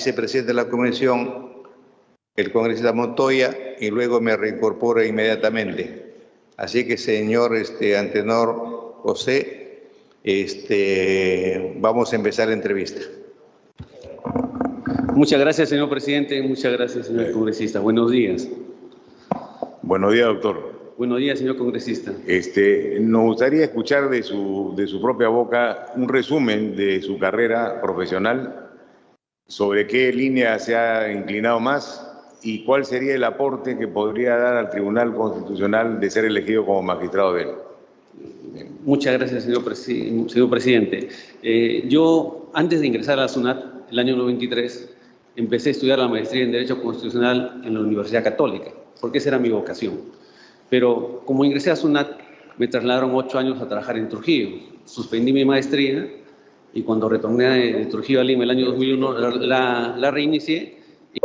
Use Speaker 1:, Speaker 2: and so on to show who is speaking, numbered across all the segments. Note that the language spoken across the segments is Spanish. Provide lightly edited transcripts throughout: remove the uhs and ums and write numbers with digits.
Speaker 1: vicepresidente de la comisión, el congresista Montoya, y luego me reincorporo inmediatamente. Así que, señor Antenor José, vamos a empezar la entrevista.
Speaker 2: Muchas gracias, señor presidente. Muchas gracias, señor congresista. Buenos días.
Speaker 3: Buenos días, doctor.
Speaker 2: Buenos días, señor congresista.
Speaker 3: Nos gustaría escuchar de su propia boca un resumen de su carrera profesional, sobre qué línea se ha inclinado más y cuál sería el aporte que podría dar al Tribunal Constitucional de ser elegido como magistrado de él.
Speaker 2: Muchas gracias, señor presidente. Yo, antes de ingresar a la SUNAT, el año 93, empecé a estudiar la maestría en Derecho Constitucional en la Universidad Católica, porque esa era mi vocación. Pero como ingresé a SUNAT, me trasladaron 8 años a trabajar en Trujillo. Suspendí mi maestría y cuando retorné de Trujillo a Lima el año 2001, la reinicié. Y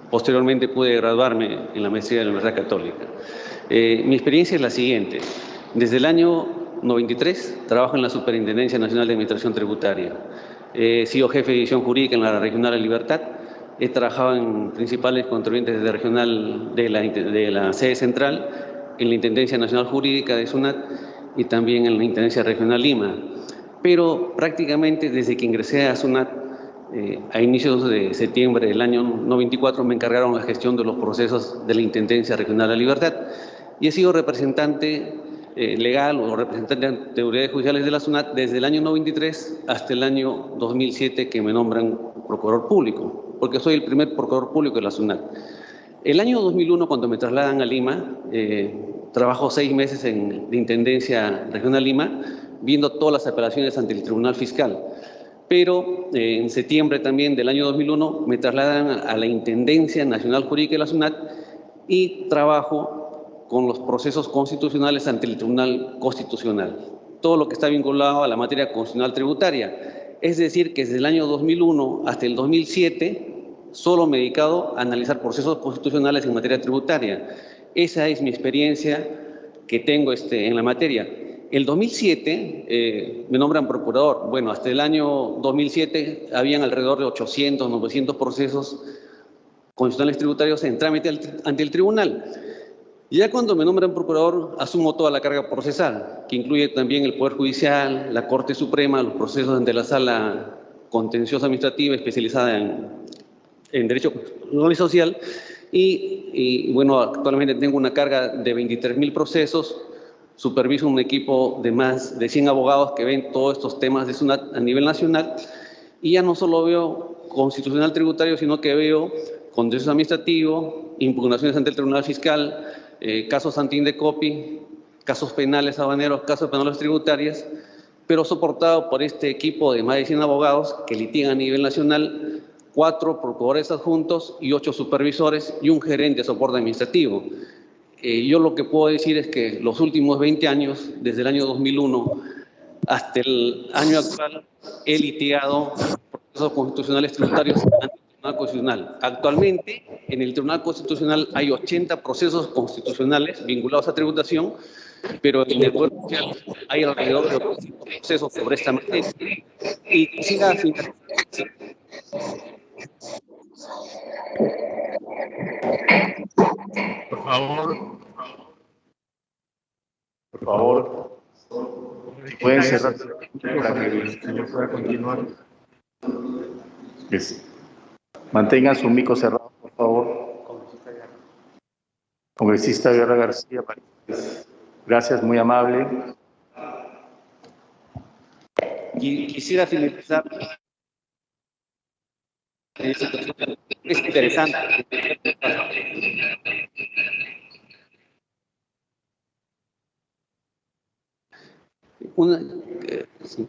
Speaker 2: posteriormente pude graduarme en la maestría de la Universidad Católica. Mi experiencia es la siguiente. Desde el año 93 trabajo en la Superintendencia Nacional de Administración Tributaria. He sido jefe de división jurídica en la Regional de Libertad. He trabajado en principales contribuyentes de regional de la sede central, en la Intendencia Nacional Jurídica de SUNAT y también en la Intendencia Regional Lima. Pero prácticamente desde que ingresé a SUNAT, a inicios de septiembre del año 94, me encargaron la gestión de los procesos de la Intendencia Regional de la Libertad y he sido representante legal o representante de autoridades judiciales de la SUNAT desde el año 93 hasta el año 2007 que me nombran procurador público, porque soy el primer procurador público de la SUNAT. El año 2001, cuando me trasladan a Lima, trabajo 6 meses en la Intendencia Regional Lima, viendo todas las apelaciones ante el Tribunal Fiscal. Pero en septiembre también del año 2001 me trasladan a la Intendencia Nacional Jurídica de la SUNAT y trabajo con los procesos constitucionales ante el Tribunal Constitucional. Todo lo que está vinculado a la materia constitucional tributaria. Es decir, que desde el año 2001 hasta el 2007 solo me he dedicado a analizar procesos constitucionales en materia tributaria. Esa es mi experiencia que tengo en la materia. El 2007 me nombran procurador. Bueno, hasta el año 2007 habían alrededor de 800, 900 procesos constitucionales tributarios en trámite ante el tribunal. Ya cuando me nombran procurador, asumo toda la carga procesal, que incluye también el Poder Judicial, la Corte Suprema, los procesos ante la Sala Contenciosa Administrativa especializada en Derecho Constitucional y Social. Y bueno, actualmente tengo una carga de 23.000 procesos, superviso un equipo de más de 100 abogados que ven todos estos temas de SUNAT a nivel nacional, y ya no solo veo constitucional tributario, sino que veo contencioso administrativo, impugnaciones ante el Tribunal Fiscal, casos anti-Indecopi, casos penales habaneros, casos penales tributarias, pero soportado por este equipo de más de 100 abogados que litigan a nivel nacional, 4 procuradores adjuntos y 8 supervisores y un gerente de soporte administrativo. Yo lo que puedo decir es que los últimos 20 años, desde el año 2001 hasta el año actual, he litigado procesos constitucionales tributarios ante el Tribunal Constitucional. Actualmente, en el Tribunal Constitucional hay 80 procesos constitucionales vinculados a tributación, pero en el Poder Judicial hay alrededor de 800 procesos sobre esta materia. Y quisiera finalizar.
Speaker 3: Por favor, pueden cerrar para que el señor pueda continuar. Mantengan su micro cerrado, por favor. Congresista Guerra García. Gracias, muy amable.
Speaker 2: Quisiera finalizar. Es interesante. Sí.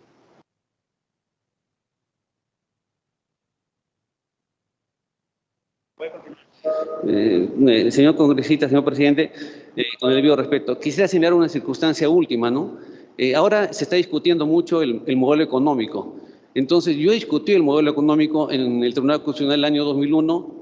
Speaker 2: Señor congresista, señor presidente, con el debido respeto, quisiera señalar una circunstancia última, ¿no? Ahora se está discutiendo mucho el modelo económico. Entonces, yo discutí el modelo económico en el Tribunal Constitucional el año 2001,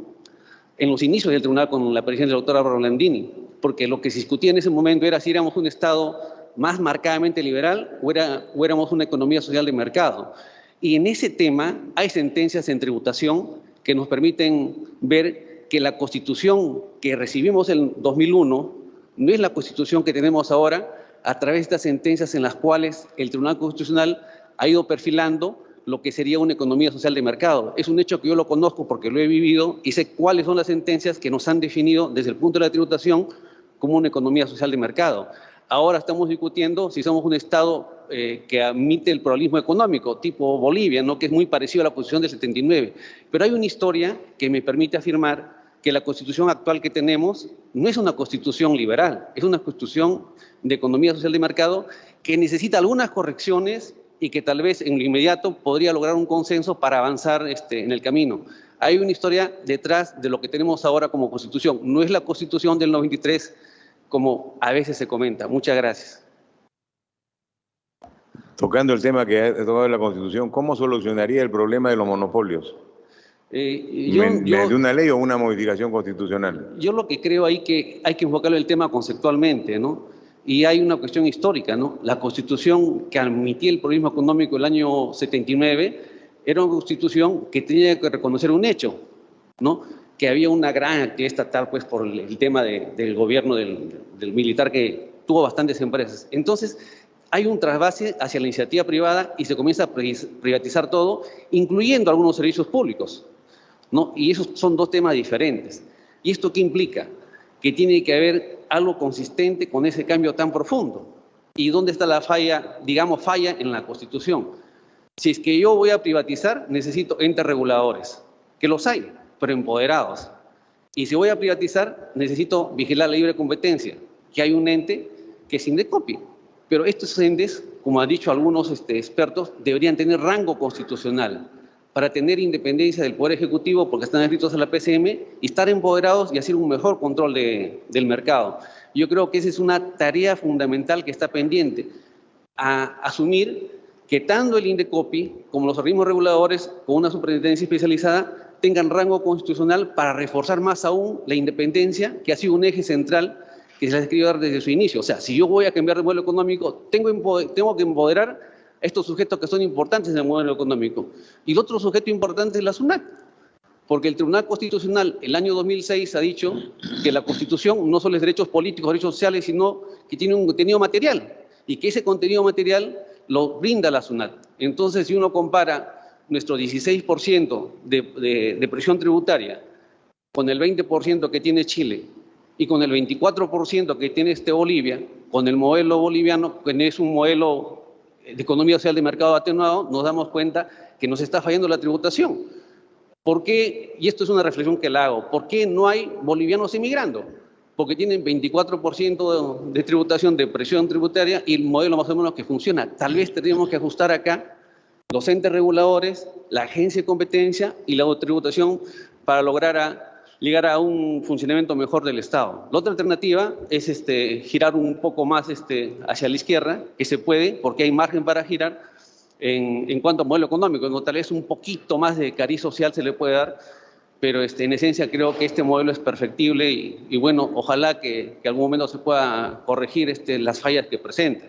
Speaker 2: en los inicios del tribunal con la presidencia de la doctora Rolandini, porque lo que se discutía en ese momento era si éramos un Estado más marcadamente liberal o éramos una economía social de mercado. Y en ese tema hay sentencias en tributación que nos permiten ver que la Constitución que recibimos en 2001 no es la Constitución que tenemos ahora, a través de estas sentencias en las cuales el Tribunal Constitucional ha ido perfilando lo que sería una economía social de mercado. Es un hecho que yo lo conozco porque lo he vivido y sé cuáles son las sentencias que nos han definido desde el punto de la tributación como una economía social de mercado. Ahora estamos discutiendo si somos un Estado que admite el pluralismo económico, tipo Bolivia, ¿no?, que es muy parecido a la Constitución del 79. Pero hay una historia que me permite afirmar que la Constitución actual que tenemos no es una Constitución liberal, es una Constitución de economía social de mercado que necesita algunas correcciones y que tal vez en lo inmediato podría lograr un consenso para avanzar en el camino. Hay una historia detrás de lo que tenemos ahora como Constitución. No es la Constitución del 93, como a veces se comenta. Muchas gracias.
Speaker 3: Tocando el tema que ha tocado la Constitución, ¿cómo solucionaría el problema de los monopolios? ¿Mediante una ley o una modificación constitucional?
Speaker 2: Yo lo que creo ahí que hay que enfocarlo el tema conceptualmente, ¿no? Y hay una cuestión histórica, ¿no? La Constitución que admitía el pluralismo económico el año 79 era una Constitución que tenía que reconocer un hecho, ¿no?, que había una gran actividad estatal, pues, por el tema del gobierno del militar, que tuvo bastantes empresas. Entonces, hay un trasvase hacia la iniciativa privada y se comienza a privatizar todo, incluyendo algunos servicios públicos, ¿no? Y esos son dos temas diferentes. ¿Y esto qué implica? Que tiene que haber algo consistente con ese cambio tan profundo. ¿Y dónde está la falla, digamos, falla en la Constitución? Si es que yo voy a privatizar, necesito entes reguladores, que los hay, pero empoderados. Y si voy a privatizar, necesito vigilar la libre competencia, que hay un ente que es Indecopi. Pero estos entes, como han dicho algunos expertos, deberían tener rango constitucional para tener independencia del Poder Ejecutivo, porque están adscritos a la PCM, y estar empoderados y hacer un mejor control del mercado. Yo creo que esa es una tarea fundamental que está pendiente, a asumir que tanto el Indecopi como los organismos reguladores, con una superintendencia especializada, tengan rango constitucional para reforzar más aún la independencia, que ha sido un eje central que se les ha querido dar desde su inicio. O sea, si yo voy a cambiar de modelo económico, tengo que empoderar a estos sujetos que son importantes en el modelo económico. Y el otro sujeto importante es la SUNAT, porque el Tribunal Constitucional el año 2006 ha dicho que la Constitución no solo es derechos políticos, derechos sociales, sino que tiene un contenido material, y que ese contenido material lo brinda la SUNAT. Entonces, si uno compara nuestro 16% de presión tributaria con el 20% que tiene Chile y con el 24% que tiene Bolivia, con el modelo boliviano, que es un modelo de economía social de mercado atenuado, nos damos cuenta que nos está fallando la tributación. ¿Por qué? Y esto es una reflexión que la hago. ¿Por qué no hay bolivianos emigrando? Porque tienen 24% de tributación, de presión tributaria, y el modelo más o menos que funciona. Tal vez tendríamos que ajustar acá los entes reguladores, la agencia de competencia y la tributación para lograr llegar a un funcionamiento mejor del Estado. La otra alternativa es girar un poco más hacia la izquierda, que se puede, porque hay margen para girar en cuanto a modelo económico, ¿no? Tal vez un poquito más de cariz social se le puede dar, pero en esencia creo que este modelo es perfectible y bueno, ojalá que algún momento se pueda corregir las fallas que presenta.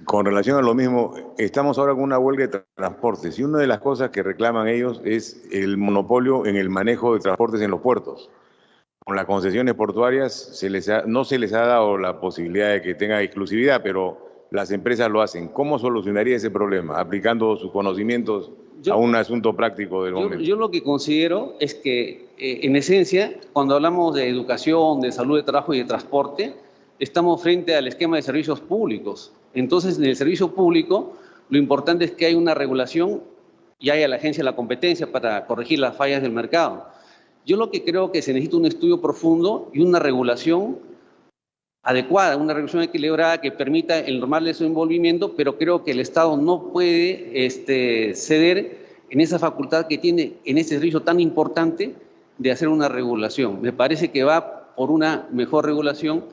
Speaker 3: Con relación a lo mismo, estamos ahora con una huelga de transportes y una de las cosas que reclaman ellos es el monopolio en el manejo de transportes en los puertos. Con las concesiones portuarias no se les ha dado la posibilidad de que tengan exclusividad, pero las empresas lo hacen. ¿Cómo solucionaría ese problema? Aplicando sus conocimientos a un asunto práctico del momento.
Speaker 2: Yo lo que considero es que, en esencia, cuando hablamos de educación, de salud, de trabajo y de transporte, estamos frente al esquema de servicios públicos. Entonces, en el servicio público, lo importante es que hay una regulación y haya la agencia de la competencia para corregir las fallas del mercado. Yo lo que creo que se necesita un estudio profundo y una regulación adecuada, una regulación equilibrada que permita el normal desenvolvimiento, pero creo que el Estado no puede ceder en esa facultad que tiene en este servicio tan importante de hacer una regulación. Me parece que va por una mejor regulación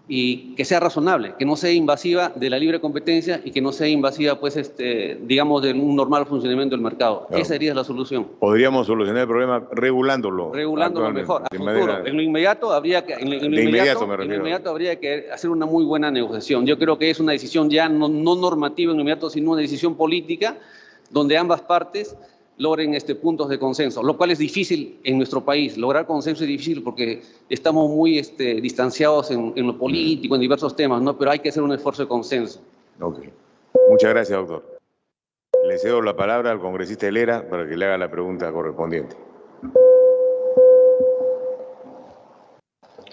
Speaker 2: y que sea razonable, que no sea invasiva de la libre competencia y que no sea invasiva, pues, digamos, de un normal funcionamiento del mercado. Claro. Esa sería la solución.
Speaker 3: Podríamos solucionar el problema regulándolo.
Speaker 2: Regulándolo mejor, a futuro. En lo inmediato habría que, habría que hacer una muy buena negociación. Yo creo que es una decisión ya no normativa en lo inmediato, sino una decisión política donde ambas partes logren puntos de consenso, lo cual es difícil en nuestro país. Lograr consenso es difícil porque estamos muy distanciados en lo político, en diversos temas, ¿no? Pero hay que hacer un esfuerzo de consenso.
Speaker 3: Ok. Muchas gracias, doctor. Le cedo la palabra al congresista Helera para que le haga la pregunta correspondiente.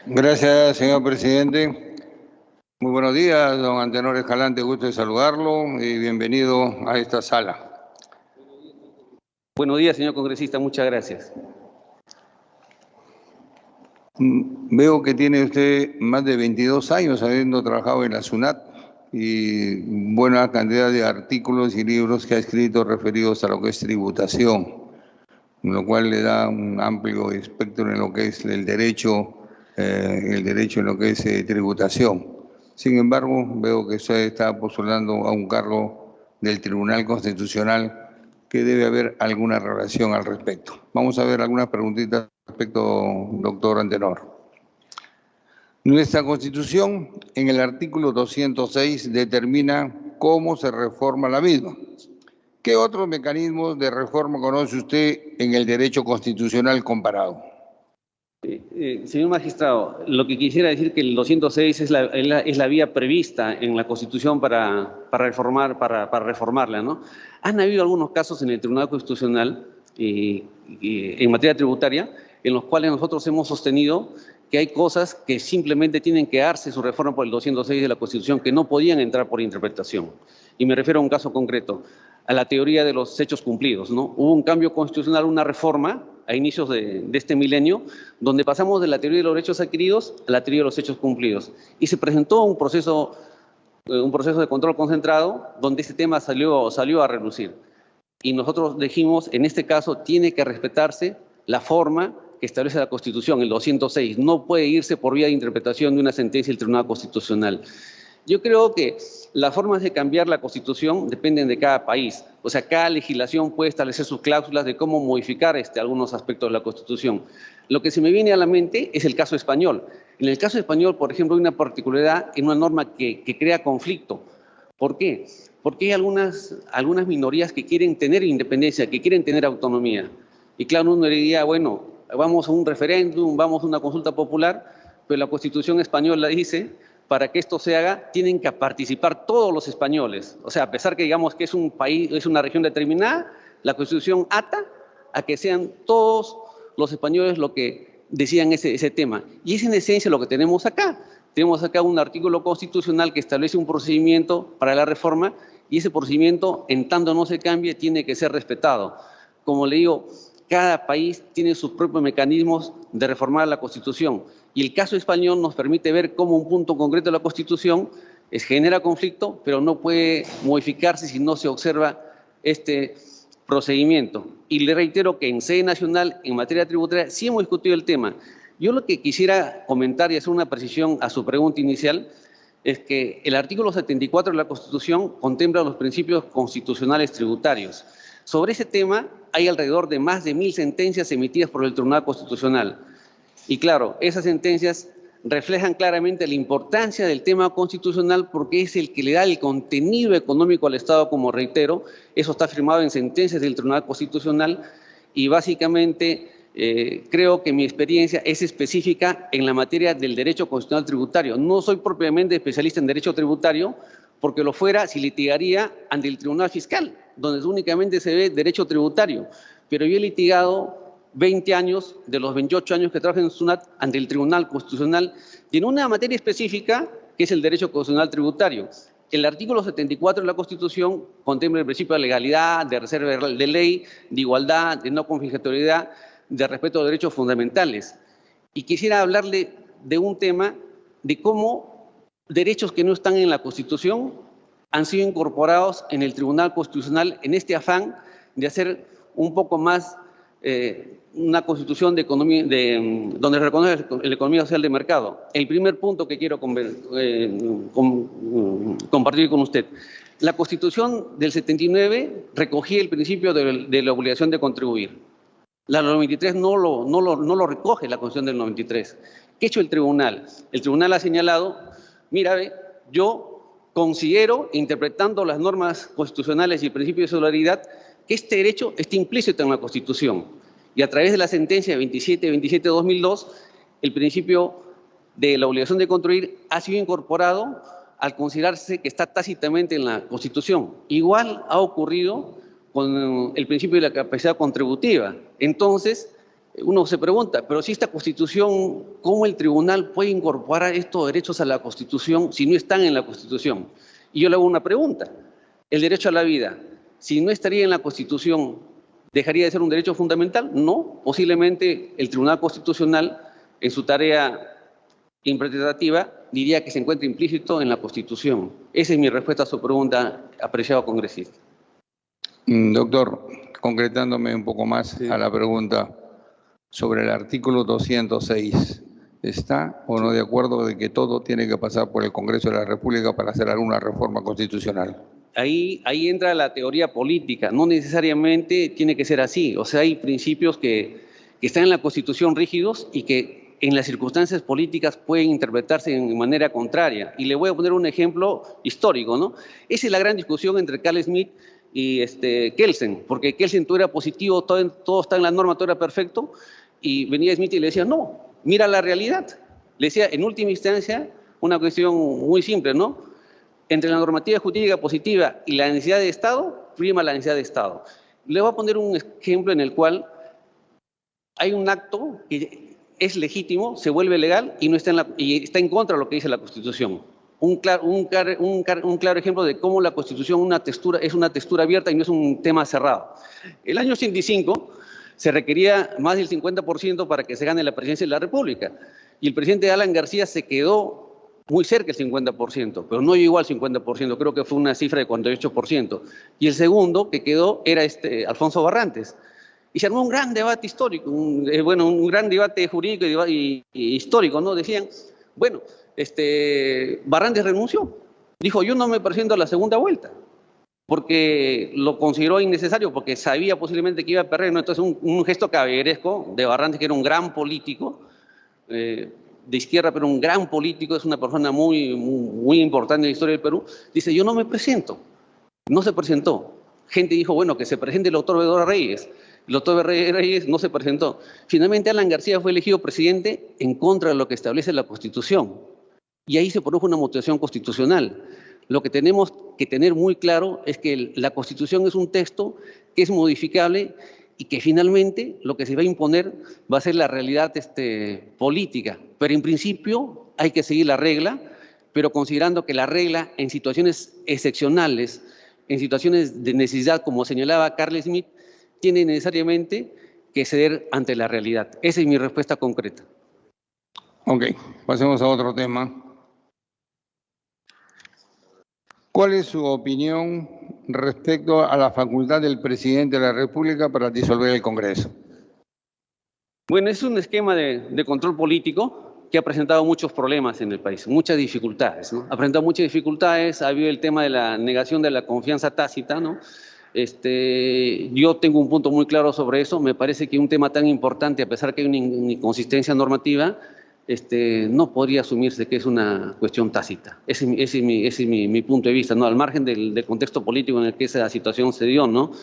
Speaker 4: Gracias, señor presidente. Muy buenos días, don Antenor Escalante, gusto de saludarlo y bienvenido a esta sala.
Speaker 2: Buenos días, señor congresista, muchas gracias.
Speaker 4: Veo que tiene usted más de 22 años habiendo trabajado en la SUNAT y buena cantidad de artículos y libros que ha escrito referidos a lo que es tributación, lo cual le da un amplio espectro en lo que es el derecho en lo que es tributación. Sin embargo, veo que usted está postulando a un cargo del Tribunal Constitucional, que debe haber alguna relación al respecto. Vamos a ver algunas preguntitas al respecto, doctor Antenor. Nuestra Constitución, en el artículo 206, determina cómo se reforma la misma. ¿Qué otros mecanismos de reforma conoce usted en el derecho constitucional comparado?
Speaker 2: Señor magistrado, lo que quisiera decir que el 206 es la vía prevista en la Constitución para reformarla, ¿no? Han habido algunos casos en el Tribunal Constitucional en materia tributaria en los cuales nosotros hemos sostenido que hay cosas que simplemente tienen que darse su reforma por el 206 de la Constitución, que no podían entrar por interpretación. Y me refiero a un caso concreto, a la teoría de los hechos cumplidos, ¿no? Hubo un cambio constitucional, una reforma a inicios de este milenio, donde pasamos de la teoría de los derechos adquiridos a la teoría de los hechos cumplidos. Y se presentó un proceso de control concentrado donde este tema salió a relucir. Y nosotros dijimos, en este caso, tiene que respetarse la forma que establece la Constitución, el 206. No puede irse por vía de interpretación de una sentencia del Tribunal Constitucional. Yo creo que las formas de cambiar la Constitución dependen de cada país. O sea, cada legislación puede establecer sus cláusulas de cómo modificar algunos aspectos de la Constitución. Lo que se me viene a la mente es el caso español. En el caso español, por ejemplo, hay una particularidad en una norma que crea conflicto. ¿Por qué? Porque hay algunas minorías que quieren tener independencia, que quieren tener autonomía. Y claro, uno diría, bueno, vamos a un referéndum, vamos a una consulta popular, pero la Constitución española dice, para que esto se haga, tienen que participar todos los españoles. O sea, a pesar que digamos que es un país, es una región determinada, la Constitución ata a que sean todos los españoles lo que decían ese tema. Y es en esencia lo que tenemos acá. Tenemos acá un artículo constitucional que establece un procedimiento para la reforma y ese procedimiento, en tanto no se cambie, tiene que ser respetado. Como le digo, cada país tiene sus propios mecanismos de reformar la Constitución. Y el caso español nos permite ver cómo un punto concreto de la Constitución genera conflicto, pero no puede modificarse si no se observa este procedimiento. Y le reitero que en sede nacional, en materia tributaria, sí hemos discutido el tema. Yo lo que quisiera comentar y hacer una precisión a su pregunta inicial es que el artículo 74 de la Constitución contempla los principios constitucionales tributarios. Sobre ese tema hay alrededor de más de 1000 sentencias emitidas por el Tribunal Constitucional. Y claro, esas sentencias reflejan claramente la importancia del tema constitucional porque es el que le da el contenido económico al Estado, como reitero. Eso está firmado en sentencias del Tribunal Constitucional y básicamente creo que mi experiencia es específica en la materia del derecho constitucional tributario. No soy propiamente especialista en derecho tributario, porque lo fuera si litigaría ante el Tribunal Fiscal, donde únicamente se ve derecho tributario. Pero yo he litigado 20 años, de los 28 años que trabajo en SUNAT, ante el Tribunal Constitucional, y en una materia específica, que es el derecho constitucional tributario. El artículo 74 de la Constitución contempla el principio de legalidad, de reserva de ley, de igualdad, de no conflictualidad, de respeto a los derechos fundamentales. Y quisiera hablarle de un tema de cómo derechos que no están en la Constitución han sido incorporados en el Tribunal Constitucional en este afán de hacer un poco más una constitución de economía, donde reconoce la economía social de mercado. El primer punto que quiero compartir con usted. La Constitución del 79 recogía el principio de la obligación de contribuir. La 93 no lo recoge la Constitución del 93. ¿Qué ha hecho el Tribunal? El Tribunal ha señalado, mira, yo considero, interpretando las normas constitucionales y el principio de solidaridad, que este derecho esté implícito en la Constitución. Y a través de la sentencia 2727-2002, el principio de la obligación de construir ha sido incorporado al considerarse que está tácitamente en la Constitución. Igual ha ocurrido con el principio de la capacidad contributiva. Entonces, uno se pregunta, pero si esta Constitución, ¿cómo el tribunal puede incorporar estos derechos a la Constitución si no están en la Constitución? Y yo le hago una pregunta. El derecho a la vida, si no estaría en la Constitución, ¿dejaría de ser un derecho fundamental? No. Posiblemente el Tribunal Constitucional, en su tarea interpretativa, diría que se encuentra implícito en la Constitución. Esa es mi respuesta a su pregunta, apreciado congresista.
Speaker 4: Doctor, concretándome un poco más a la pregunta sobre el artículo 206, ¿está o no de acuerdo de que todo tiene que pasar por el Congreso de la República para hacer alguna reforma constitucional?
Speaker 2: Ahí entra la teoría política, no necesariamente tiene que ser así. O sea, hay principios que están en la Constitución rígidos y que en las circunstancias políticas pueden interpretarse de manera contraria. Y le voy a poner un ejemplo histórico, ¿no? Esa es la gran discusión entre Carl Schmitt y Kelsen, porque Kelsen todo era positivo, todo está en la norma, todo era perfecto, y venía Schmitt y le decía, no, mira la realidad. Le decía, en última instancia, una cuestión muy simple, ¿no? Entre la normativa jurídica positiva y la necesidad de Estado, prima la necesidad de Estado. Le voy a poner un ejemplo en el cual hay un acto que es legítimo, se vuelve legal y, no está y está en contra de lo que dice la Constitución. Un claro ejemplo de cómo la Constitución es una textura abierta y no es un tema cerrado. El año 85 se requería más del 50% para que se gane la presidencia de la República. Y el presidente Alan García se quedó muy cerca del 50%, pero no llegó al 50%, creo que fue una cifra de 48%. Y el segundo que quedó era Alfonso Barrantes. Y se armó un gran debate histórico, un gran debate jurídico y histórico, ¿no? Decían, bueno, Barrantes renunció. Dijo, yo no me presento a la segunda vuelta, porque lo consideró innecesario, porque sabía posiblemente que iba a perder, ¿no? Entonces, un gesto caballeresco de Barrantes, que era un gran político, de izquierda, pero un gran político, es una persona muy importante en la historia del Perú, dice, yo no me presento. No se presentó. Gente dijo, bueno, que se presente el doctor Bedoya Reyes. El doctor Reyes no se presentó. Finalmente, Alan García fue elegido presidente en contra de lo que establece la Constitución. Y ahí se produjo una modificación constitucional. Lo que tenemos que tener muy claro es que la Constitución es un texto que es modificable y que finalmente lo que se va a imponer va a ser la realidad política. Pero en principio hay que seguir la regla, pero considerando que la regla en situaciones excepcionales, en situaciones de necesidad, como señalaba Carl Schmitt, tiene necesariamente que ceder ante la realidad. Esa es mi respuesta concreta.
Speaker 4: Ok, pasemos a otro tema. ¿Cuál es su opinión respecto a la facultad del presidente de la República para disolver el Congreso?
Speaker 2: Bueno, es un esquema de control político que ha presentado muchos problemas en el país, muchas dificultades, ¿no? Ha presentado muchas dificultades, ha habido el tema de la negación de la confianza tácita, ¿no? Yo tengo un punto muy claro sobre eso. Me parece que un tema tan importante, a pesar que hay una inconsistencia normativa, no podría asumirse que es una cuestión tácita. Ese es mi punto de vista, ¿no? Al margen del contexto político en el que esa situación se dio, ¿no?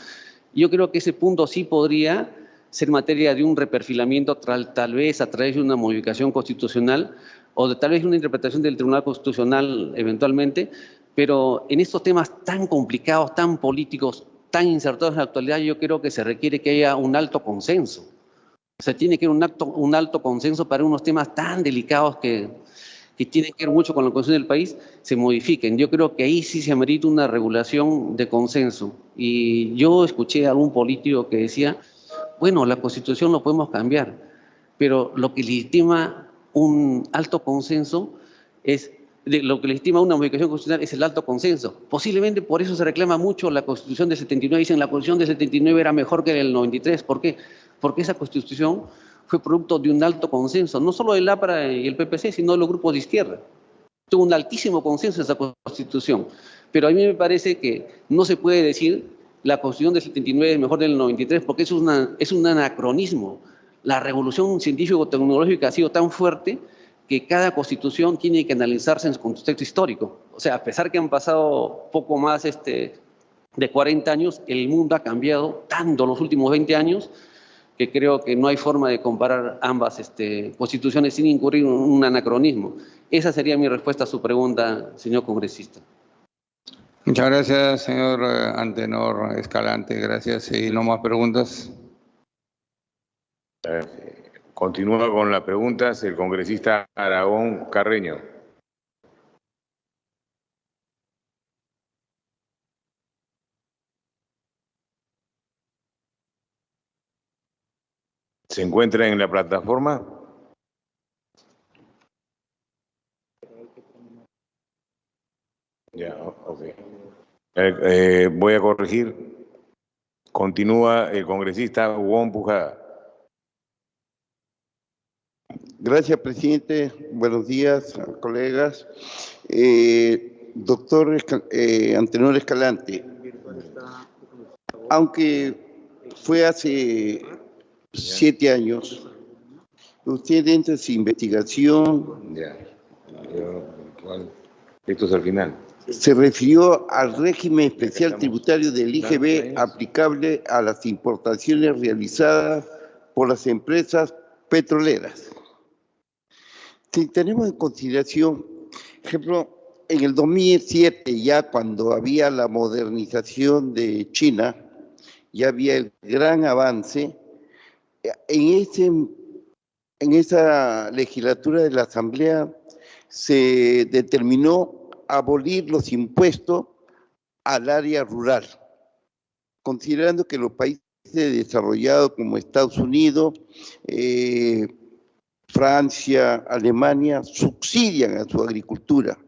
Speaker 2: Yo creo que ese punto sí podría ser materia de un reperfilamiento, tal vez a través de una modificación constitucional o tal vez una interpretación del Tribunal Constitucional eventualmente, pero en estos temas tan complicados, tan políticos, tan insertados en la actualidad, yo creo que se requiere que haya un alto consenso. O sea, tiene que haber un alto consenso para unos temas tan delicados que tienen que ver mucho con la constitución del país, se modifiquen. Yo creo que ahí sí se amerita una regulación de consenso. Y yo escuché a algún político que decía, bueno, la Constitución lo podemos cambiar, pero lo que legitima un alto consenso lo que legitima una modificación constitucional es el alto consenso. Posiblemente por eso se reclama mucho la Constitución del 79. Dicen la Constitución del 79 era mejor que el 93. ¿Por qué? Porque esa Constitución fue producto de un alto consenso, no solo del APRA y el PPC, sino de los grupos de izquierda. Tuvo un altísimo consenso esa Constitución. Pero a mí me parece que no se puede decir la Constitución del 79 es mejor del 93, porque eso es un anacronismo. La revolución científico-tecnológica ha sido tan fuerte que cada Constitución tiene que analizarse en su contexto histórico. O sea, a pesar que han pasado poco más de 40 años, el mundo ha cambiado tanto en los últimos 20 años que creo que no hay forma de comparar ambas constituciones sin incurrir en un anacronismo. Esa sería mi respuesta a su pregunta, señor congresista.
Speaker 4: Muchas gracias, señor Antenor Escalante. Gracias. ¿Y no más preguntas?
Speaker 3: Continúa con las preguntas el congresista Aragón Carreño. ¿Se encuentra en la plataforma? Ya, ok. Voy a corregir. Continúa el congresista Huón Pujada.
Speaker 5: Gracias, presidente. Buenos días, colegas. Doctor Antenor Escalante, aunque fue hace 7 años, usted dentro de su investigación
Speaker 3: Esto es al final.
Speaker 5: se refirió al régimen especial tributario del IGB aplicable a las importaciones realizadas por las empresas petroleras. Si tenemos en consideración, por ejemplo, en el 2007, ya cuando había la modernización de China, ya había el gran avance, en esa legislatura de la Asamblea se determinó abolir los impuestos al área rural, considerando que los países desarrollados como Estados Unidos, Francia, Alemania, subsidian a su agricultura,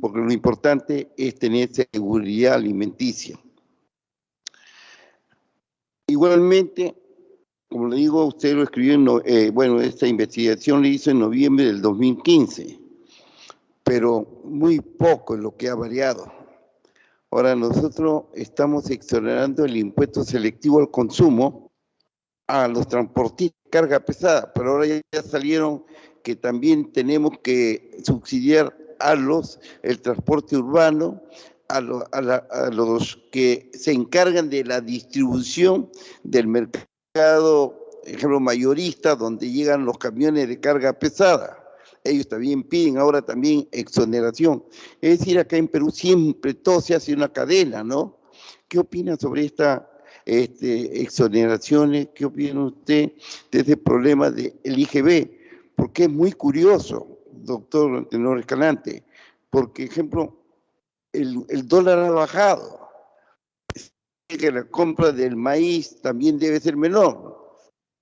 Speaker 5: porque lo importante es tener seguridad alimenticia. Igualmente, como le digo, usted lo escribió, esta investigación la hizo en noviembre del 2015, pero muy poco es lo que ha variado. Ahora nosotros estamos exonerando el impuesto selectivo al consumo a los transportistas de carga pesada, pero ahora ya salieron que también tenemos que subsidiar el transporte urbano, a los que se encargan de la distribución del mercado, ejemplo, mayorista, donde llegan los camiones de carga pesada. Ellos también piden ahora también exoneración. Es decir, acá en Perú siempre todo se hace una cadena, ¿no? ¿Qué opina sobre estas exoneraciones? ¿Qué opina usted de ese problema del IGB? Porque es muy curioso, doctor Antenor Escalante, porque, ejemplo, el dólar ha bajado, que la compra del maíz también debe ser menor,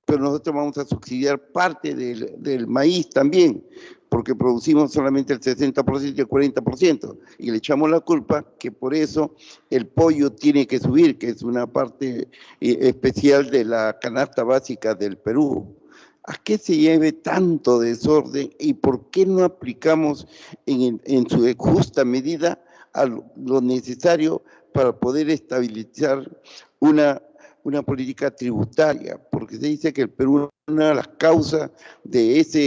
Speaker 5: pero nosotros vamos a subsidiar parte del maíz también, porque producimos solamente el 60% y el 40%, y le echamos la culpa que por eso el pollo tiene que subir, que es una parte especial de la canasta básica del Perú. ¿A qué se lleve tanto desorden y por qué no aplicamos en su justa medida a lo necesario para poder estabilizar una política tributaria? Porque se dice que el Perú es una de las causas de esa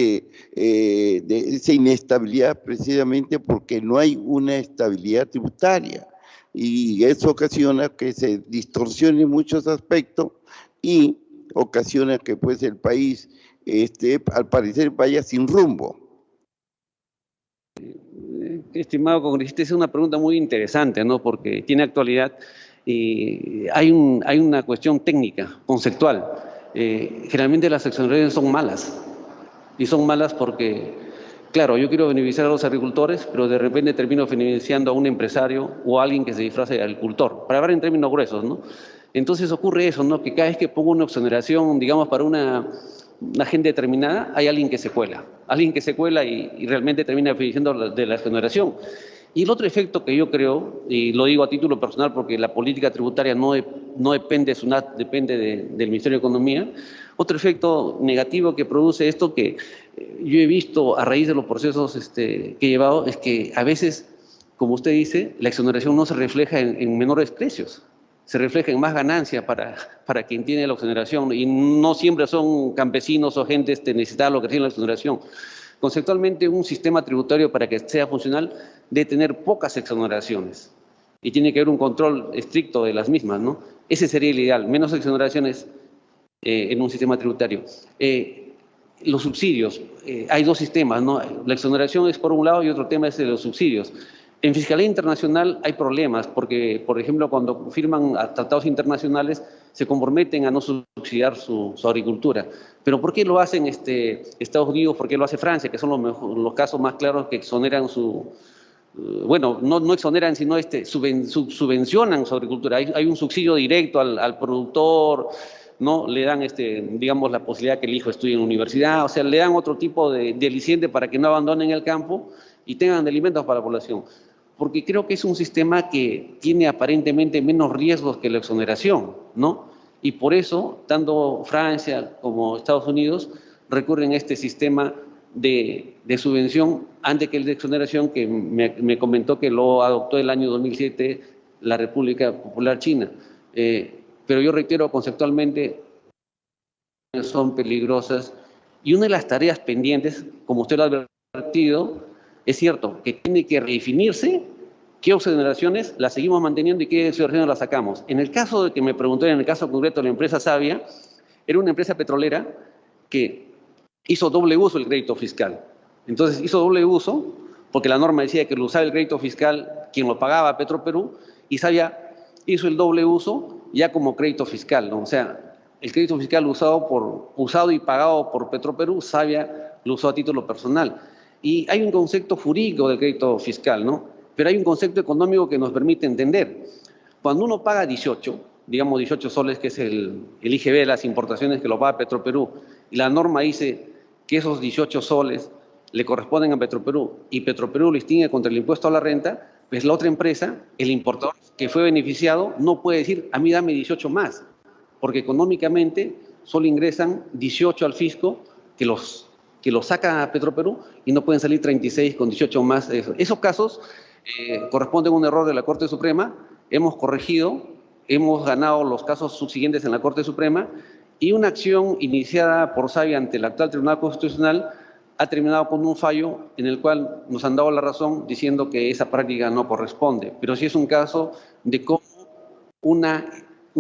Speaker 5: inestabilidad precisamente porque no hay una estabilidad tributaria, y eso ocasiona que se distorsione muchos aspectos y ocasiona que pues el país al parecer vaya sin rumbo.
Speaker 2: Estimado congresista, es una pregunta muy interesante, ¿no? Porque tiene actualidad y hay una cuestión técnica, conceptual. Generalmente las exoneraciones son malas, y son malas porque, claro, yo quiero beneficiar a los agricultores, pero de repente termino beneficiando a un empresario o a alguien que se disfraza de agricultor, para hablar en términos gruesos, ¿no? Entonces ocurre eso, ¿no? Que cada vez que pongo una exoneración, digamos, para una gente determinada, hay alguien que se cuela y realmente termina beneficiando de la exoneración. Y el otro efecto que yo creo, y lo digo a título personal porque la política tributaria no depende de SUNAT, depende del Ministerio de Economía, otro efecto negativo que produce esto que yo he visto a raíz de los procesos que he llevado es que a veces, como usted dice, la exoneración no se refleja en menores precios, se refleja en más ganancia para quien tiene la exoneración, y no siempre son campesinos o gente necesitada lo que tiene la exoneración. Conceptualmente, un sistema tributario para que sea funcional debe tener pocas exoneraciones. y tiene que haber un control estricto de las mismas, ¿no? Ese sería el ideal, menos exoneraciones en un sistema tributario. Los subsidios, hay dos sistemas, ¿no? La exoneración es por un lado y otro tema es de los subsidios. En fiscalía internacional hay problemas porque, por ejemplo, cuando firman tratados internacionales se comprometen a no subsidiar su agricultura. Pero ¿por qué lo hacen Estados Unidos? ¿Por qué lo hace Francia? Que son los casos más claros que exoneran bueno, no exoneran, sino subvencionan su agricultura. Hay un subsidio directo al productor, ¿no? Le dan, digamos, la posibilidad que el hijo estudie en la universidad, o sea, le dan otro tipo de aliciente para que no abandonen el campo y tengan alimentos para la población. Porque creo que es un sistema que tiene aparentemente menos riesgos que la exoneración, ¿no? Y por eso, tanto Francia como Estados Unidos recurren a este sistema de subvención antes que el de exoneración, que me comentó que lo adoptó el año 2007 la República Popular China. Pero yo reitero conceptualmente, son peligrosas. Y una de las tareas pendientes, como usted lo ha advertido, es cierto que tiene que redefinirse qué exoneraciones las seguimos manteniendo y qué exoneraciones las sacamos. En el caso de que me preguntó, en el caso concreto de la empresa Savia, era una empresa petrolera que hizo doble uso del crédito fiscal. Entonces hizo doble uso porque la norma decía que lo usaba el crédito fiscal quien lo pagaba, Petroperú, y Savia hizo el doble uso ya como crédito fiscal, ¿no? O sea, el crédito fiscal usado y pagado por Petroperú, Savia lo usó a título personal. Y hay un concepto jurídico del crédito fiscal, ¿no? Pero hay un concepto económico que nos permite entender. Cuando uno paga 18, digamos 18 soles, que es el IGB de las importaciones que lo paga Petroperú, y la norma dice que esos 18 soles le corresponden a Petroperú, y Petroperú lo distingue contra el impuesto a la renta, pues la otra empresa, el importador que fue beneficiado, no puede decir, a mí dame 18 más, porque económicamente solo ingresan 18 al fisco que los saca a Petroperú y no pueden salir 36 con 18 más. Esos casos corresponden a un error de la Corte Suprema, hemos corregido, hemos ganado los casos subsiguientes en la Corte Suprema y una acción iniciada por Savia ante el actual Tribunal Constitucional ha terminado con un fallo en el cual nos han dado la razón diciendo que esa práctica no corresponde. Pero sí es un caso de cómo una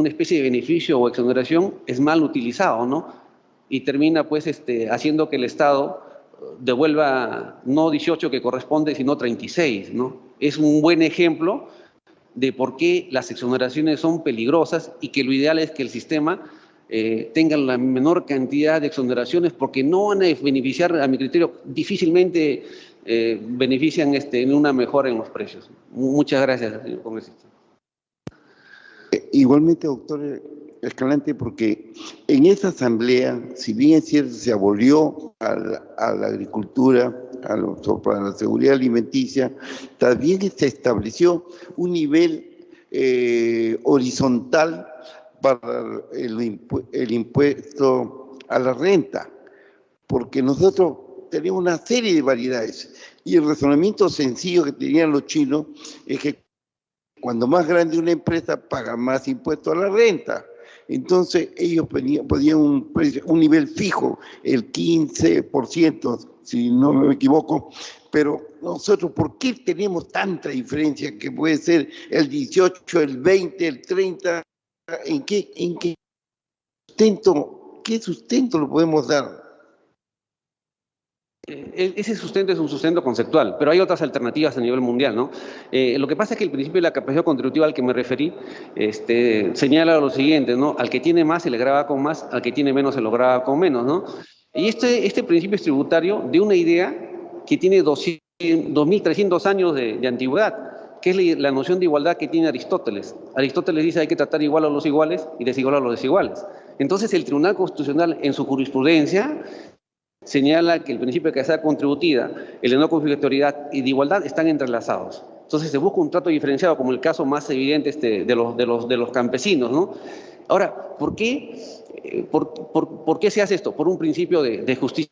Speaker 2: especie de beneficio o exoneración es mal utilizado, ¿no? Y termina pues haciendo que el Estado devuelva no 18 que corresponde, sino 36, ¿no? Es un buen ejemplo de por qué las exoneraciones son peligrosas y que lo ideal es que el sistema tenga la menor cantidad de exoneraciones porque no van a beneficiar, a mi criterio, difícilmente benefician en una mejora en los precios. Muchas gracias, señor congresista.
Speaker 5: Igualmente, doctor Escalante, porque en esta asamblea, si bien es cierto, se abolió a la agricultura, para la seguridad alimenticia, también se estableció un nivel horizontal para el impuesto a la renta, porque nosotros tenemos una serie de variedades y el razonamiento sencillo que tenían los chinos es que cuando más grande una empresa paga más impuesto a la renta. Entonces ellos ponían un nivel fijo, el 15%, si no me equivoco, pero nosotros, ¿por qué tenemos tanta diferencia que puede ser el 18, el 20, el 30? ¿En qué sustento lo podemos dar?
Speaker 2: Ese sustento es un sustento conceptual, pero hay otras alternativas a nivel mundial, ¿no? Lo que pasa es que el principio de la capacidad contributiva al que me referí señala lo siguiente, ¿no? Al que tiene más se le grava con más, al que tiene menos se lo grava con menos, ¿no? Y este principio es tributario de una idea que tiene 2.300 años de antigüedad, que es la noción de igualdad que tiene Aristóteles. Aristóteles dice hay que tratar igual a los iguales y desigual a los desiguales. Entonces el Tribunal Constitucional en su jurisprudencia señala que el principio de capacidad contributiva, el de no conflictualidad y de igualdad están entrelazados. Entonces se busca un trato diferenciado, como el caso más evidente de los campesinos, ¿no? Ahora, ¿por qué se hace esto? Por un principio de justicia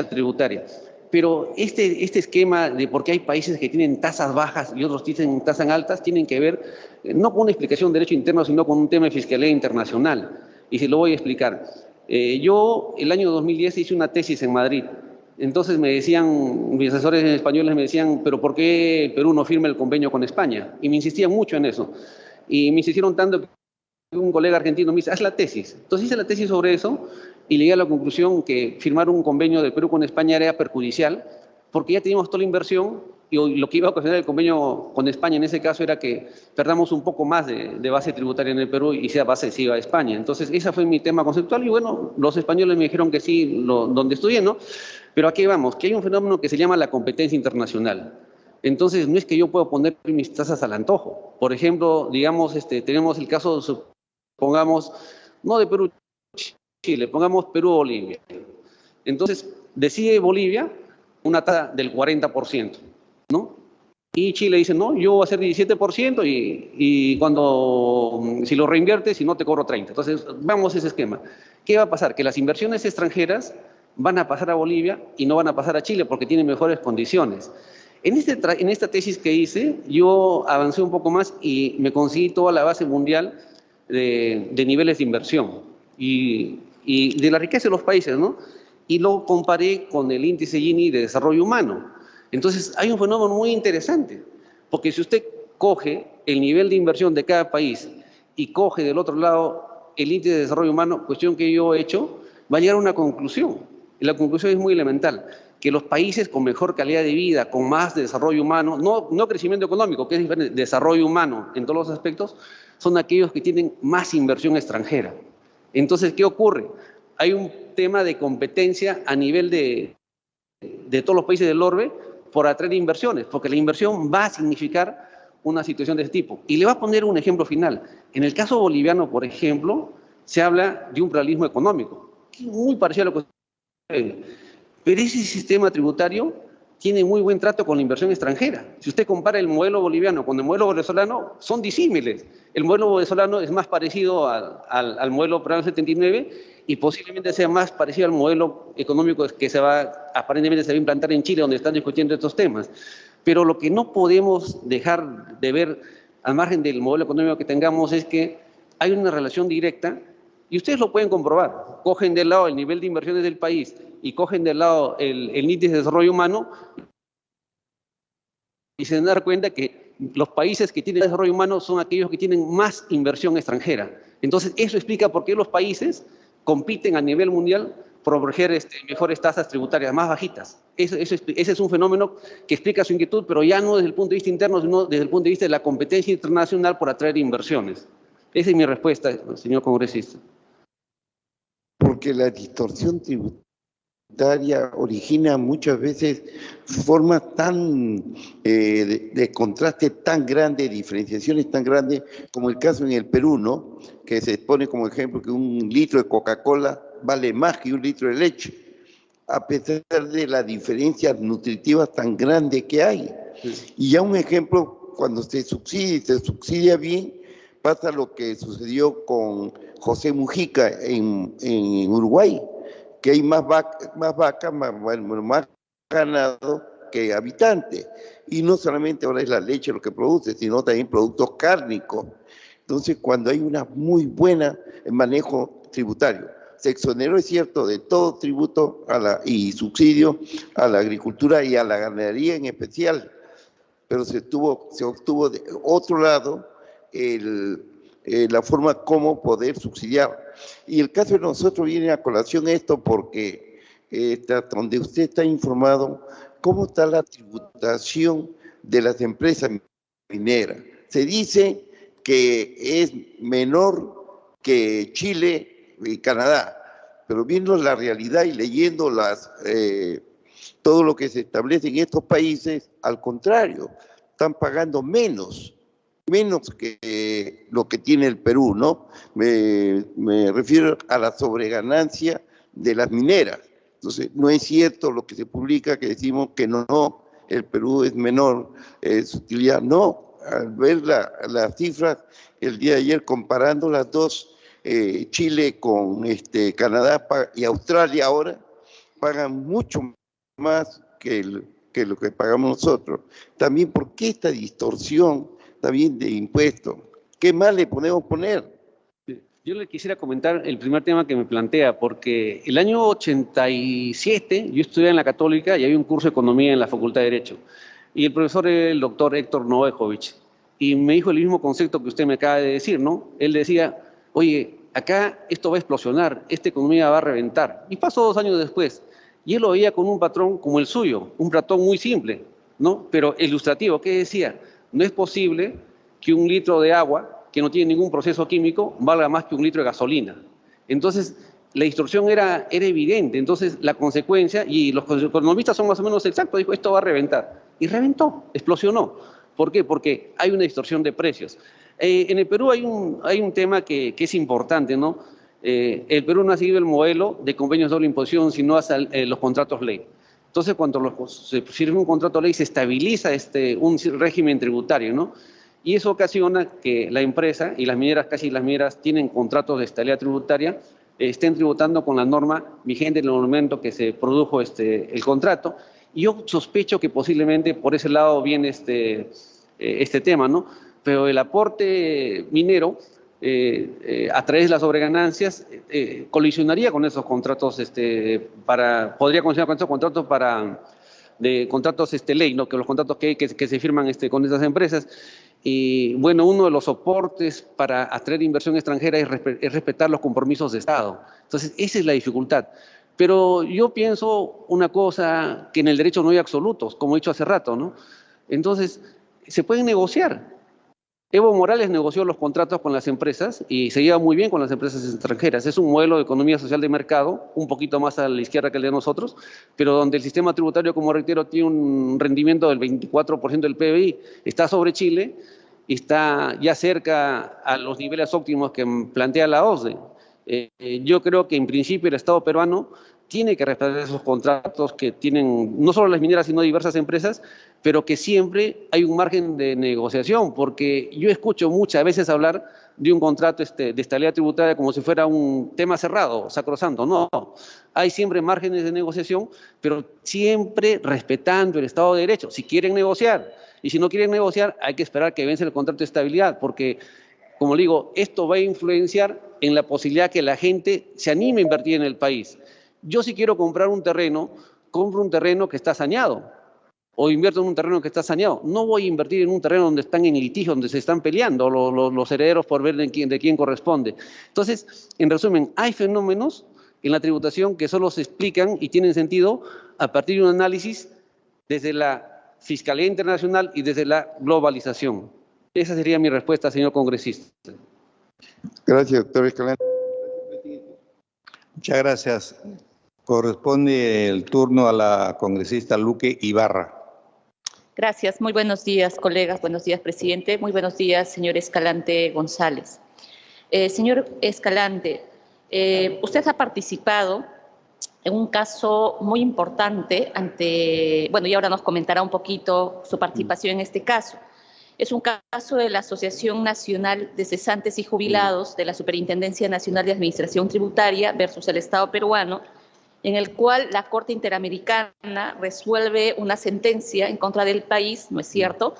Speaker 2: tributaria. Pero este esquema de por qué hay países que tienen tasas bajas y otros tienen tasas altas, tienen que ver no con una explicación de derecho interno, sino con un tema de fiscalía internacional. Y se lo voy a explicar. Yo el año 2010 hice una tesis en Madrid Entonces me decían, mis asesores españoles me decían, pero ¿por qué el Perú no firma el convenio con España? Y me insistían mucho en eso. Y me insistieron tanto que un colega argentino me dice, haz la tesis. Entonces hice la tesis sobre eso y llegué a la conclusión que firmar un convenio del Perú con España era perjudicial, porque ya teníamos toda la inversión y lo que iba a ocasionar el convenio con España en ese caso era que perdamos un poco más de base tributaria en el Perú y esa base se iba a España. Entonces ese fue mi tema conceptual y bueno, los españoles me dijeron que sí, donde estudié, ¿no? Pero aquí vamos, que hay un fenómeno que se llama la competencia internacional. Entonces no es que yo pueda poner mis tasas al antojo. Por ejemplo, digamos, tenemos el caso, supongamos, no de Perú, Chile, pongamos Perú-Bolivia. Entonces decide Bolivia una tasa del 40%, ¿no? Y Chile dice, no, yo voy a hacer 17% y si lo reinviertes, si no te cobro 30%. Entonces, vamos a ese esquema. ¿Qué va a pasar? Que las inversiones extranjeras van a pasar a Bolivia y no van a pasar a Chile porque tienen mejores condiciones. En esta tesis que hice, yo avancé un poco más y me conseguí toda la base mundial de niveles de inversión y de la riqueza de los países, ¿no? Y lo comparé con el índice Gini de desarrollo humano. Entonces, hay un fenómeno muy interesante, porque si usted coge el nivel de inversión de cada país y coge del otro lado el índice de desarrollo humano, cuestión que yo he hecho, va a llegar a una conclusión. Y la conclusión es muy elemental, que los países con mejor calidad de vida, con más desarrollo humano, no crecimiento económico, que es diferente, desarrollo humano en todos los aspectos, son aquellos que tienen más inversión extranjera. Entonces, ¿qué ocurre? Hay un tema de competencia a nivel de todos los países del orbe por atraer inversiones, porque la inversión va a significar una situación de este tipo. Y le voy a poner un ejemplo final. En el caso boliviano, por ejemplo, se habla de un pluralismo económico, que es muy parecido a lo que sucede. Pero ese sistema tributario tiene muy buen trato con la inversión extranjera. Si usted compara el modelo boliviano con el modelo venezolano, son disímiles. El modelo venezolano es más parecido al modelo peruano 79 y posiblemente sea más parecido al modelo económico que aparentemente se va a implantar en Chile, donde están discutiendo estos temas. Pero lo que no podemos dejar de ver, al margen del modelo económico que tengamos, es que hay una relación directa, y ustedes lo pueden comprobar. Cogen del lado el nivel de inversiones del país y cogen del lado el índice de desarrollo humano y se dan a dar cuenta que los países que tienen desarrollo humano son aquellos que tienen más inversión extranjera. Entonces, eso explica por qué los países compiten a nivel mundial por ofrecer mejores tasas tributarias, más bajitas. Ese es un fenómeno que explica su inquietud, pero ya no desde el punto de vista interno, sino desde el punto de vista de la competencia internacional por atraer inversiones. Esa es mi respuesta, señor congresista.
Speaker 5: Porque la distorsión tributaria origina muchas veces formas tan de contraste tan grandes, diferenciaciones tan grandes, como el caso en el Perú, ¿no? Que se pone como ejemplo que un litro de Coca-Cola vale más que un litro de leche, a pesar de las diferencias nutritivas tan grandes que hay. Y ya un ejemplo, cuando se subsidia bien, pasa lo que sucedió con José Mujica en Uruguay, que hay más vacas, más ganado que habitantes. Y no solamente ahora es la leche lo que produce, sino también productos cárnicos. Entonces, cuando hay una muy buena manejo tributario, se exoneró, es cierto, de todo tributo y subsidio a la agricultura y a la ganadería en especial, pero se obtuvo de otro lado la forma como poder subsidiar. Y el caso de nosotros viene a colación esto porque donde usted está informado, ¿cómo está la tributación de las empresas mineras? Se dice que es menor que Chile y Canadá, pero viendo la realidad y leyendo todo lo que se establece en estos países, al contrario, están pagando menos que lo que tiene el Perú, ¿no? Me refiero a la sobreganancia de las mineras. Entonces, no es cierto lo que se publica, que decimos que no, el Perú es menor su utilidad. No, al ver las cifras el día de ayer, comparando las dos, Chile con Canadá y Australia ahora, pagan mucho más que lo que pagamos nosotros. También, ¿por qué esta distorsión también de impuestos? ¿Qué más le podemos poner?
Speaker 2: Yo le quisiera comentar el primer tema que me plantea, porque el año 87 yo estudié en la Católica y había un curso de Economía en la Facultad de Derecho. Y el profesor era el doctor Héctor Novakovic. Y me dijo el mismo concepto que usted me acaba de decir, ¿no? Él decía, oye, acá esto va a explosionar, esta economía va a reventar. Y pasó 2 años después. Y él lo veía con un patrón como el suyo, un patrón muy simple, ¿no? Pero ilustrativo. ¿Qué decía? No es posible que un litro de agua que no tiene ningún proceso químico valga más que un litro de gasolina. Entonces, la distorsión era evidente. Entonces, la consecuencia, y los economistas son más o menos exactos, dijo, esto va a reventar. Y reventó, explosionó. ¿Por qué? Porque hay una distorsión de precios. En el Perú hay un tema que es importante, ¿no? El Perú no ha seguido el modelo de convenios de doble imposición, sino hasta los contratos ley. Entonces, cuando se firma un contrato ley, se estabiliza un régimen tributario, ¿no? Y eso ocasiona que la empresa y las mineras, casi las mineras, tienen contratos de estabilidad tributaria, estén tributando con la norma vigente en el momento que se produjo el contrato. Y yo sospecho que posiblemente por ese lado viene este tema, ¿no? Pero el aporte minero, a través de las sobreganancias, colisionaría con esos contratos, podría colisionar con esos contratos de contratos ley, ¿no? Que los contratos que se firman con estas empresas. Y bueno, uno de los soportes para atraer inversión extranjera es respetar los compromisos de Estado. Entonces, esa es la dificultad. Pero yo pienso una cosa, que en el derecho no hay absolutos, como he dicho hace rato, ¿no? Entonces, se pueden negociar. Evo Morales negoció los contratos con las empresas y se lleva muy bien con las empresas extranjeras. Es un modelo de economía social de mercado, un poquito más a la izquierda que el de nosotros, pero donde el sistema tributario, como reitero, tiene un rendimiento del 24% del PBI, está sobre Chile y está ya cerca a los niveles óptimos que plantea la OCDE. Yo creo que en principio el Estado peruano tiene que respetar esos contratos que tienen no solo las mineras, sino diversas empresas, pero que siempre hay un margen de negociación, porque yo escucho muchas veces hablar de un contrato de estabilidad tributaria como si fuera un tema cerrado, sacrosanto. No, hay siempre márgenes de negociación, pero siempre respetando el Estado de Derecho, si quieren negociar. Y si no quieren negociar, hay que esperar que vence el contrato de estabilidad, porque, como le digo, esto va a influenciar en la posibilidad que la gente se anime a invertir en el país. Yo si quiero comprar un terreno, compro un terreno que está saneado, o invierto en un terreno que está saneado. No voy a invertir en un terreno donde están en litigio, donde se están peleando los herederos por ver de quién corresponde. Entonces, en resumen, hay fenómenos en la tributación que solo se explican y tienen sentido a partir de un análisis desde la fiscalía internacional y desde la globalización. Esa sería mi respuesta, señor congresista.
Speaker 5: Gracias, doctor Escalante.
Speaker 1: Muchas gracias. Corresponde el turno a la congresista Luque Ibarra.
Speaker 6: Gracias. Muy buenos días, colegas. Buenos días, presidente. Muy buenos días, señor Escalante González. Señor Escalante, usted ha participado en un caso muy importante y ahora nos comentará un poquito su participación en este caso. Es un caso de la Asociación Nacional de Cesantes y Jubilados de la Superintendencia Nacional de Administración Tributaria versus el Estado peruano, en el cual la Corte Interamericana resuelve una sentencia en contra del país, ¿no es cierto?,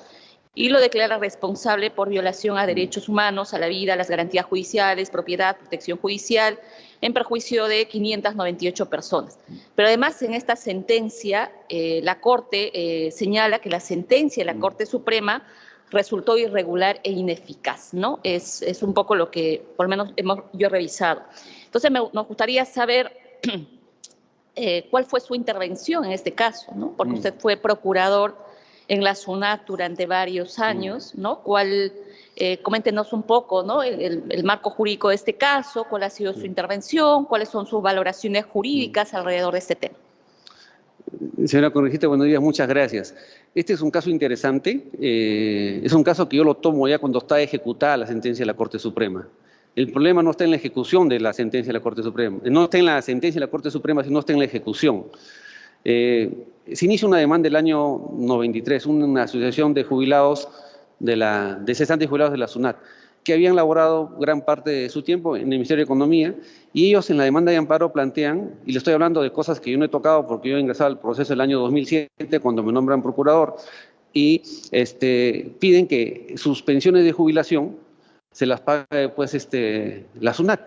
Speaker 6: y lo declara responsable por violación a derechos humanos, a la vida, a las garantías judiciales, propiedad, protección judicial, en perjuicio de 598 personas. Pero además en esta sentencia, la Corte señala que la sentencia de la Corte Suprema resultó irregular e ineficaz, ¿no? Es un poco lo que, por lo menos, yo he revisado. Entonces, nos gustaría saber cuál fue su intervención en este caso, ¿no? Porque usted fue procurador en la SUNAT durante varios años, ¿no? Coméntenos un poco, ¿no? El marco jurídico de este caso, cuál ha sido su intervención, cuáles son sus valoraciones jurídicas alrededor de este tema.
Speaker 2: Señora congresista, buenos días, muchas gracias. Este es un caso interesante, es un caso que yo lo tomo ya cuando está ejecutada la sentencia de la Corte Suprema. El problema no está en la ejecución de la sentencia de la Corte Suprema, no está en la sentencia de la Corte Suprema, sino está en la ejecución. Se inicia una demanda el año 93, una asociación de jubilados, de cesantes y jubilados de la SUNAT, que habían laborado gran parte de su tiempo en el Ministerio de Economía, y ellos en la demanda de amparo plantean, y le estoy hablando de cosas que yo no he tocado porque yo he ingresado al proceso el año 2007 cuando me nombran procurador, y piden que sus pensiones de jubilación se las paga pues la SUNAT.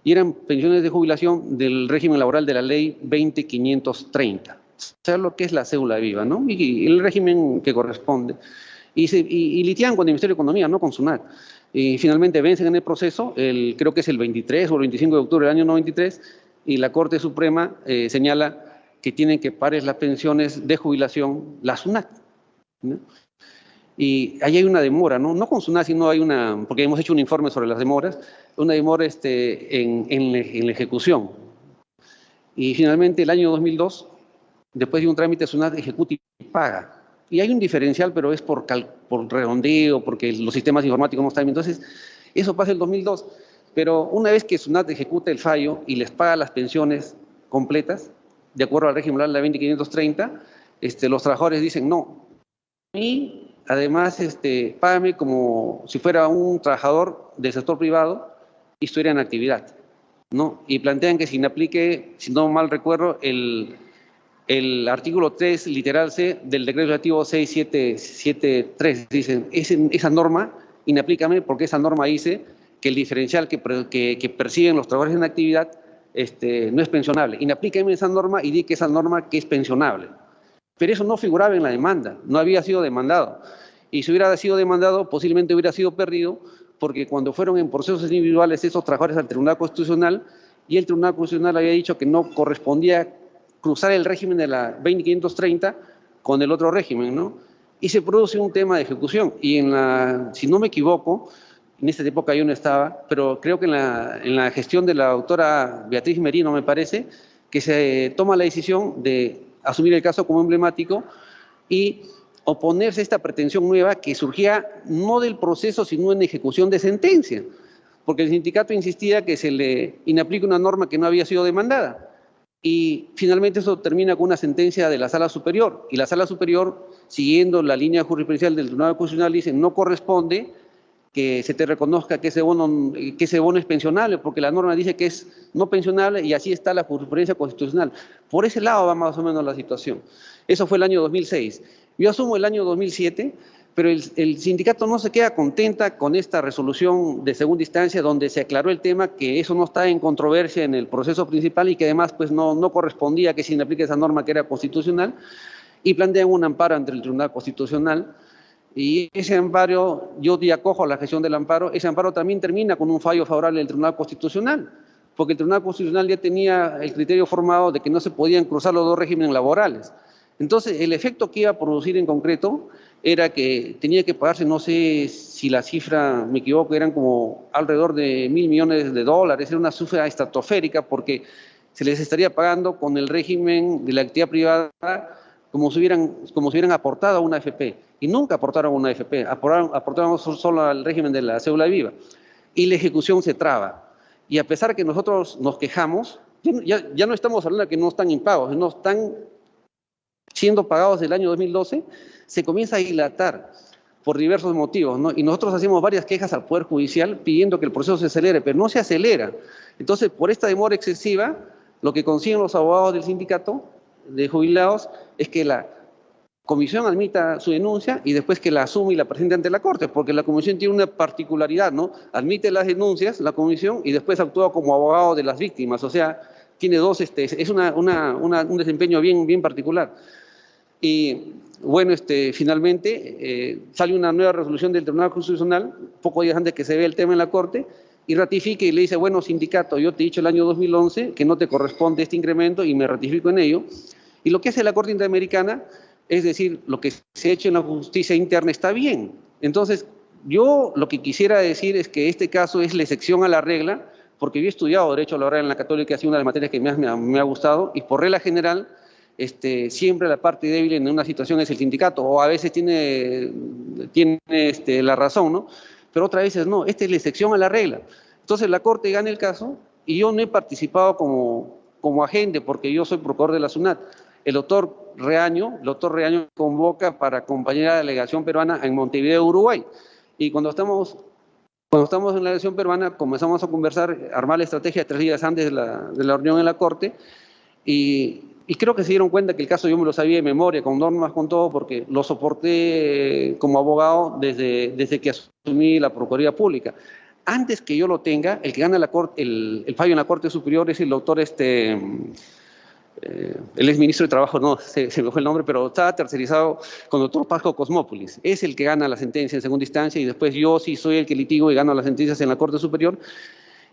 Speaker 2: Y eran pensiones de jubilación del régimen laboral de la ley 20530. O sea, lo que es la cédula viva, ¿no? Y el régimen que corresponde. Y litigan con el Ministerio de Economía, no con SUNAT. Y finalmente vencen en el proceso, creo que es el 23 o el 25 de octubre del año 93, y la Corte Suprema señala que tienen que pagar las pensiones de jubilación la SUNAT, ¿no? Y ahí hay una demora, ¿no? No con SUNAT, sino hay una, porque hemos hecho un informe sobre las demoras, una demora en la ejecución. Y finalmente el año 2002, después de un trámite, SUNAT ejecuta y paga. Y hay un diferencial, pero es por redondeo, porque los sistemas informáticos no están bien. Entonces, eso pasa el 2002. Pero una vez que SUNAT ejecuta el fallo y les paga las pensiones completas, de acuerdo al régimen laboral de la 20530, los trabajadores dicen no. Y además, págame como si fuera un trabajador del sector privado y estuviera en actividad, ¿no? Y plantean que se aplique, si no mal recuerdo, el artículo 3, literal C, del decreto legislativo 6773. Dicen, esa norma, inaplícame, porque esa norma dice que el diferencial que perciben los trabajadores en actividad no es pensionable. Inaplícame esa norma y di que esa norma que es pensionable. Pero eso no figuraba en la demanda, no había sido demandado. Y si hubiera sido demandado, posiblemente hubiera sido perdido, porque cuando fueron en procesos individuales esos trabajadores al Tribunal Constitucional, y el Tribunal Constitucional había dicho que no correspondía cruzar el régimen de la 20530 con el otro régimen, ¿no? Y se produce un tema de ejecución. Y si no me equivoco, en esta época yo no estaba, pero creo que en la gestión de la doctora Beatriz Merino, me parece, que se toma la decisión de asumir el caso como emblemático y oponerse a esta pretensión nueva que surgía no del proceso, sino en ejecución de sentencia, porque el sindicato insistía que se le inaplique una norma que no había sido demandada. Y finalmente eso termina con una sentencia de la Sala Superior, y la Sala Superior, siguiendo la línea jurisprudencial del Tribunal Constitucional, dice no corresponde que se te reconozca que ese bono es pensionable, porque la norma dice que es no pensionable y así está la jurisprudencia constitucional. Por ese lado va más o menos la situación. Eso fue el año 2006. Yo asumo el año 2007, pero el sindicato no se queda contenta con esta resolución de segunda instancia donde se aclaró el tema que eso no está en controversia en el proceso principal y que además pues no correspondía que se aplique esa norma que era constitucional, y plantean un amparo ante el Tribunal Constitucional. Y ese amparo, yo acojo la gestión del amparo, ese amparo también termina con un fallo favorable del Tribunal Constitucional, porque el Tribunal Constitucional ya tenía el criterio formado de que no se podían cruzar los dos regímenes laborales. Entonces, el efecto que iba a producir en concreto era que tenía que pagarse, no sé si la cifra, me equivoco, eran como alrededor de $1.000 millones, era una cifra estratosférica porque se les estaría pagando con el régimen de la actividad privada como si hubieran aportado a una AFP. Y nunca aportaron a una AFP, aportaron solo al régimen de la cédula viva. Y la ejecución se traba. Y a pesar que nosotros nos quejamos, ya no estamos hablando de que no están impagos, no están siendo pagados desde el año 2012, se comienza a dilatar por diversos motivos, ¿no? Y nosotros hacemos varias quejas al Poder Judicial pidiendo que el proceso se acelere, pero no se acelera. Entonces, por esta demora excesiva, lo que consiguen los abogados del sindicato de jubilados es que la comisión admita su denuncia y después que la asume y la presente ante la Corte, porque la comisión tiene una particularidad, ¿no? Admite las denuncias, la comisión, y después actúa como abogado de las víctimas, o sea, tiene dos, es un desempeño bien particular. Y bueno, finalmente sale una nueva resolución del Tribunal Constitucional, pocos días antes que se vea el tema en la Corte, y ratifica y le dice, bueno, sindicato, yo te he dicho el año 2011 que no te corresponde este incremento y me ratifico en ello. Y lo que hace la Corte Interamericana es decir, lo que se ha hecho en la justicia interna está bien. Entonces, yo lo que quisiera decir es que este caso es la excepción a la regla, porque yo he estudiado Derecho Laboral en la Católica, ha sido una de las materias que más me ha gustado, y por regla general, siempre la parte débil en una situación es el sindicato, o a veces tiene la razón, ¿no? Pero otras veces no, esta es la excepción a la regla. Entonces la Corte gana el caso, y yo no he participado como agente, porque yo soy procurador de la SUNAT. El doctor Reaño convoca para acompañar a la delegación peruana en Montevideo, Uruguay. Y cuando estamos en la delegación peruana, comenzamos a conversar, armar la estrategia 3 días antes de la reunión en la Corte, y creo que se dieron cuenta que el caso yo me lo sabía de memoria, con normas, con todo, porque lo soporté como abogado desde que asumí la Procuraduría Pública. antes que yo lo tenga, el que gana el fallo en la Corte Superior es el doctor, el exministro de Trabajo, no, se me fue el nombre, pero está tercerizado con el doctor Pasco Cosmópolis. Es el que gana la sentencia en segunda instancia y después yo sí soy el que litigo y gano las sentencias en la Corte Superior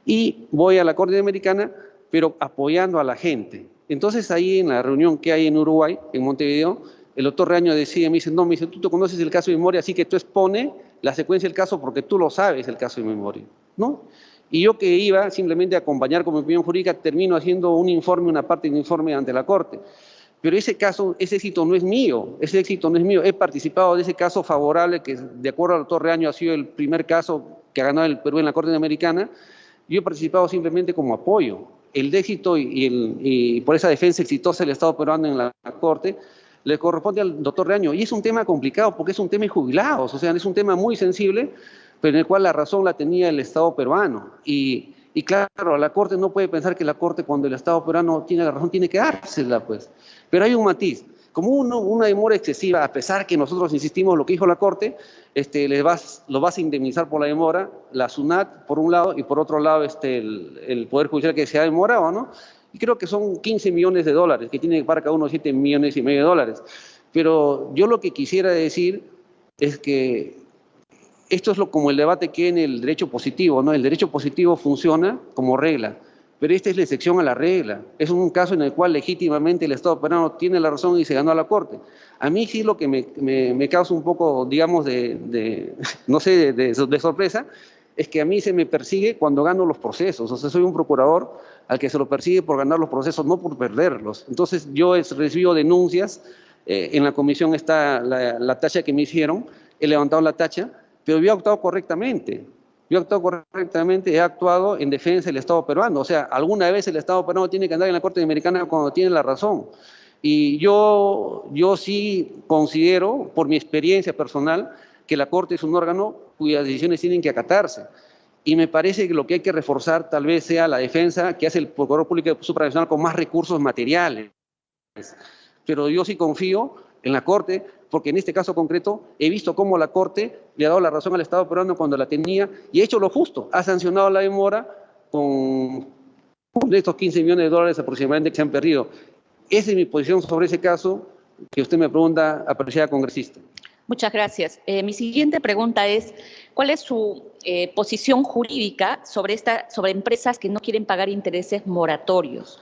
Speaker 2: y voy a la Corte Americana, pero apoyando a la gente. Entonces ahí en la reunión que hay en Uruguay, en Montevideo, el doctor Reaño decía, me dice, no, me dice, tú conoces el caso de memoria, así que tú expone la secuencia del caso porque tú lo sabes, el caso de memoria, ¿no? Y yo que iba simplemente a acompañar con mi opinión jurídica, termino haciendo un informe, una parte de un informe ante la Corte. Pero ese caso, ese éxito no es mío, ese éxito no es mío. He participado de ese caso favorable que, de acuerdo al doctor Reaño, ha sido el primer caso que ha ganado el Perú en la Corte Americana. Yo he participado simplemente como apoyo. El éxito y por esa defensa exitosa del Estado peruano en la Corte le corresponde al doctor Reaño. Y es un tema complicado porque es un tema de jubilados, o sea, es un tema muy sensible, pero en el cual la razón la tenía el Estado peruano. Y claro, la Corte no puede pensar que la Corte, cuando el Estado peruano tiene la razón, tiene que dársela, pues. Pero hay un matiz. Como una demora excesiva, a pesar que nosotros insistimos lo que dijo la Corte, lo vas a indemnizar por la demora, la SUNAT por un lado, y por otro lado el Poder Judicial que se ha demorado, ¿no? Y creo que son 15 millones de dólares, que tiene que pagar cada uno 7,5 millones de dólares. Pero yo lo que quisiera decir es que esto es como el debate que hay en el derecho positivo, ¿no? El derecho positivo funciona como regla, pero esta es la excepción a la regla. Es un caso en el cual legítimamente el Estado peruano tiene la razón y se ganó a la Corte. A mí sí lo que me causa un poco, digamos, no sé, de sorpresa, es que a mí se me persigue cuando gano los procesos. O sea, soy un procurador al que se lo persigue por ganar los procesos, no por perderlos. Entonces, yo recibo denuncias, en la comisión está la tacha que me hicieron, he levantado la tacha, pero yo he actuado correctamente. Yo he actuado correctamente, he actuado en defensa del Estado peruano. O sea, alguna vez el Estado peruano tiene que andar en la Corte Americana cuando tiene la razón. Y yo sí considero, por mi experiencia personal, que la Corte es un órgano cuyas decisiones tienen que acatarse. Y me parece que lo que hay que reforzar tal vez sea la defensa que hace el Procurador Público Supranacional con más recursos materiales. Pero yo sí confío en la Corte, porque en este caso concreto he visto cómo la Corte le ha dado la razón al Estado peruano cuando la tenía y ha hecho lo justo, ha sancionado la demora con estos 15 millones de dólares aproximadamente que se han perdido. Esa es mi posición sobre ese caso que usted me pregunta, apreciada congresista.
Speaker 6: Muchas gracias. Mi siguiente pregunta es, ¿cuál es su posición jurídica sobre empresas que no quieren pagar intereses moratorios,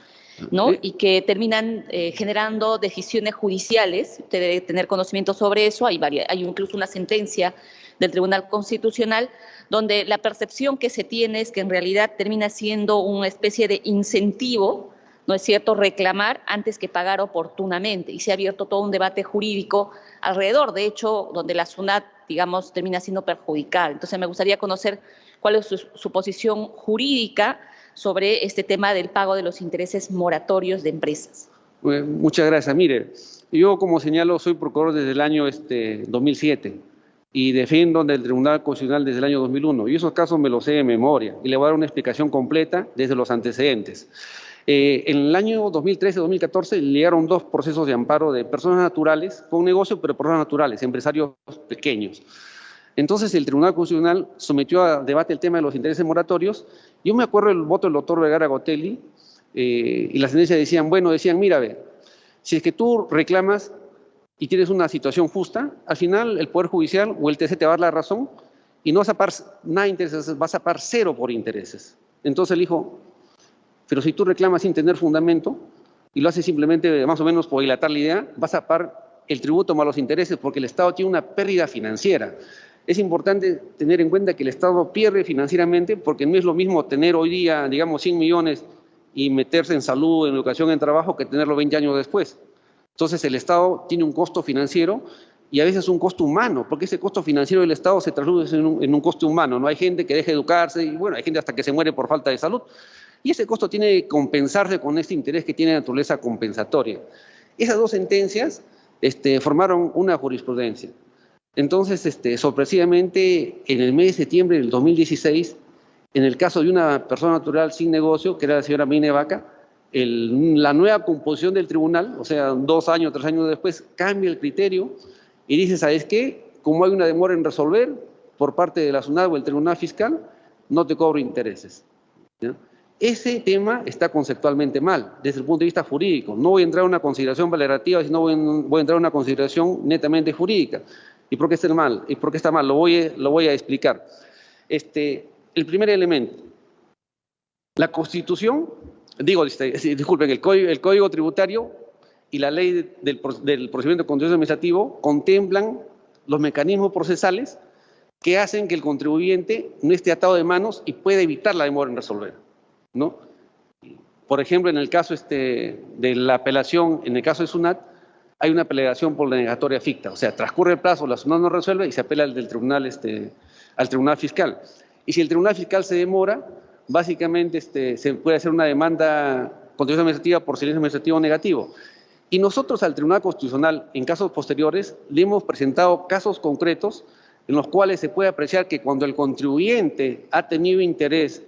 Speaker 6: ¿no? Y que terminan generando decisiones judiciales? Usted debe tener conocimiento sobre eso. Hay incluso una sentencia del Tribunal Constitucional donde la percepción que se tiene es que en realidad termina siendo una especie de incentivo, ¿no es cierto?, reclamar antes que pagar oportunamente. Y se ha abierto todo un debate jurídico alrededor, de hecho, donde la SUNAT, digamos, termina siendo perjudicada. Entonces, me gustaría conocer cuál es su posición jurídica sobre este tema del pago de los intereses moratorios de empresas.
Speaker 2: Muchas gracias. Mire, yo, como señalo, soy procurador desde el año 2007 y defiendo del Tribunal Constitucional desde el año 2001. Y esos casos me los sé de memoria y le voy a dar una explicación completa desde los antecedentes. En el año 2013-2014 llegaron 2 procesos de amparo de personas naturales, con negocio, pero personas naturales, empresarios pequeños. Entonces el Tribunal Constitucional sometió a debate el tema de los intereses moratorios. Yo me acuerdo del voto del doctor Vergara Gotelli y las sentencias decían, mira, si es que tú reclamas y tienes una situación justa, al final el Poder Judicial o el TC te va a dar la razón y no vas a pagar nada de intereses, vas a pagar 0 por intereses. Entonces él dijo, pero si tú reclamas sin tener fundamento y lo haces simplemente más o menos por dilatar la idea, vas a pagar el tributo más los intereses porque el Estado tiene una pérdida financiera. Es importante tener en cuenta que el Estado pierde financieramente porque no es lo mismo tener hoy día, digamos, 100 millones y meterse en salud, en educación, en trabajo, que tenerlo 20 años después. Entonces el Estado tiene un costo financiero y a veces un costo humano, porque ese costo financiero del Estado se traduce en un costo humano. No hay gente que deje de educarse y bueno, hay gente hasta que se muere por falta de salud. Y ese costo tiene que compensarse con este interés que tiene naturaleza compensatoria. Esas 2 sentencias formaron una jurisprudencia. Entonces, sorpresivamente, en el mes de septiembre del 2016, en el caso de una persona natural sin negocio, que era la señora Mine Vaca, la nueva composición del tribunal, o sea, 2 años, 3 años después, cambia el criterio y dice, ¿sabes qué? Como hay una demora en resolver por parte de la SUNAT o el Tribunal Fiscal, no te cobro intereses. ¿Ya? Ese tema está conceptualmente mal, desde el punto de vista jurídico. No voy a entrar a una consideración valorativa, sino voy a entrar a una consideración netamente jurídica. ¿Y por qué está mal? ¿Y por qué está mal? Lo voy a explicar. El primer elemento, la Constitución, disculpen, el Código Tributario y la ley del procedimiento contencioso administrativo contemplan los mecanismos procesales que hacen que el contribuyente no esté atado de manos y pueda evitar la demora en resolver, ¿no? Por ejemplo, en el caso de la apelación, en el caso de SUNAT, hay una apelación por denegatoria ficta, o sea, transcurre el plazo, la SUNAT no resuelve y se apela al tribunal fiscal. Y si el tribunal fiscal se demora, básicamente se puede hacer una demanda contenciosa administrativa por silencio administrativo negativo. Y nosotros al Tribunal Constitucional, en casos posteriores, le hemos presentado casos concretos en los cuales se puede apreciar que cuando el contribuyente ha tenido interés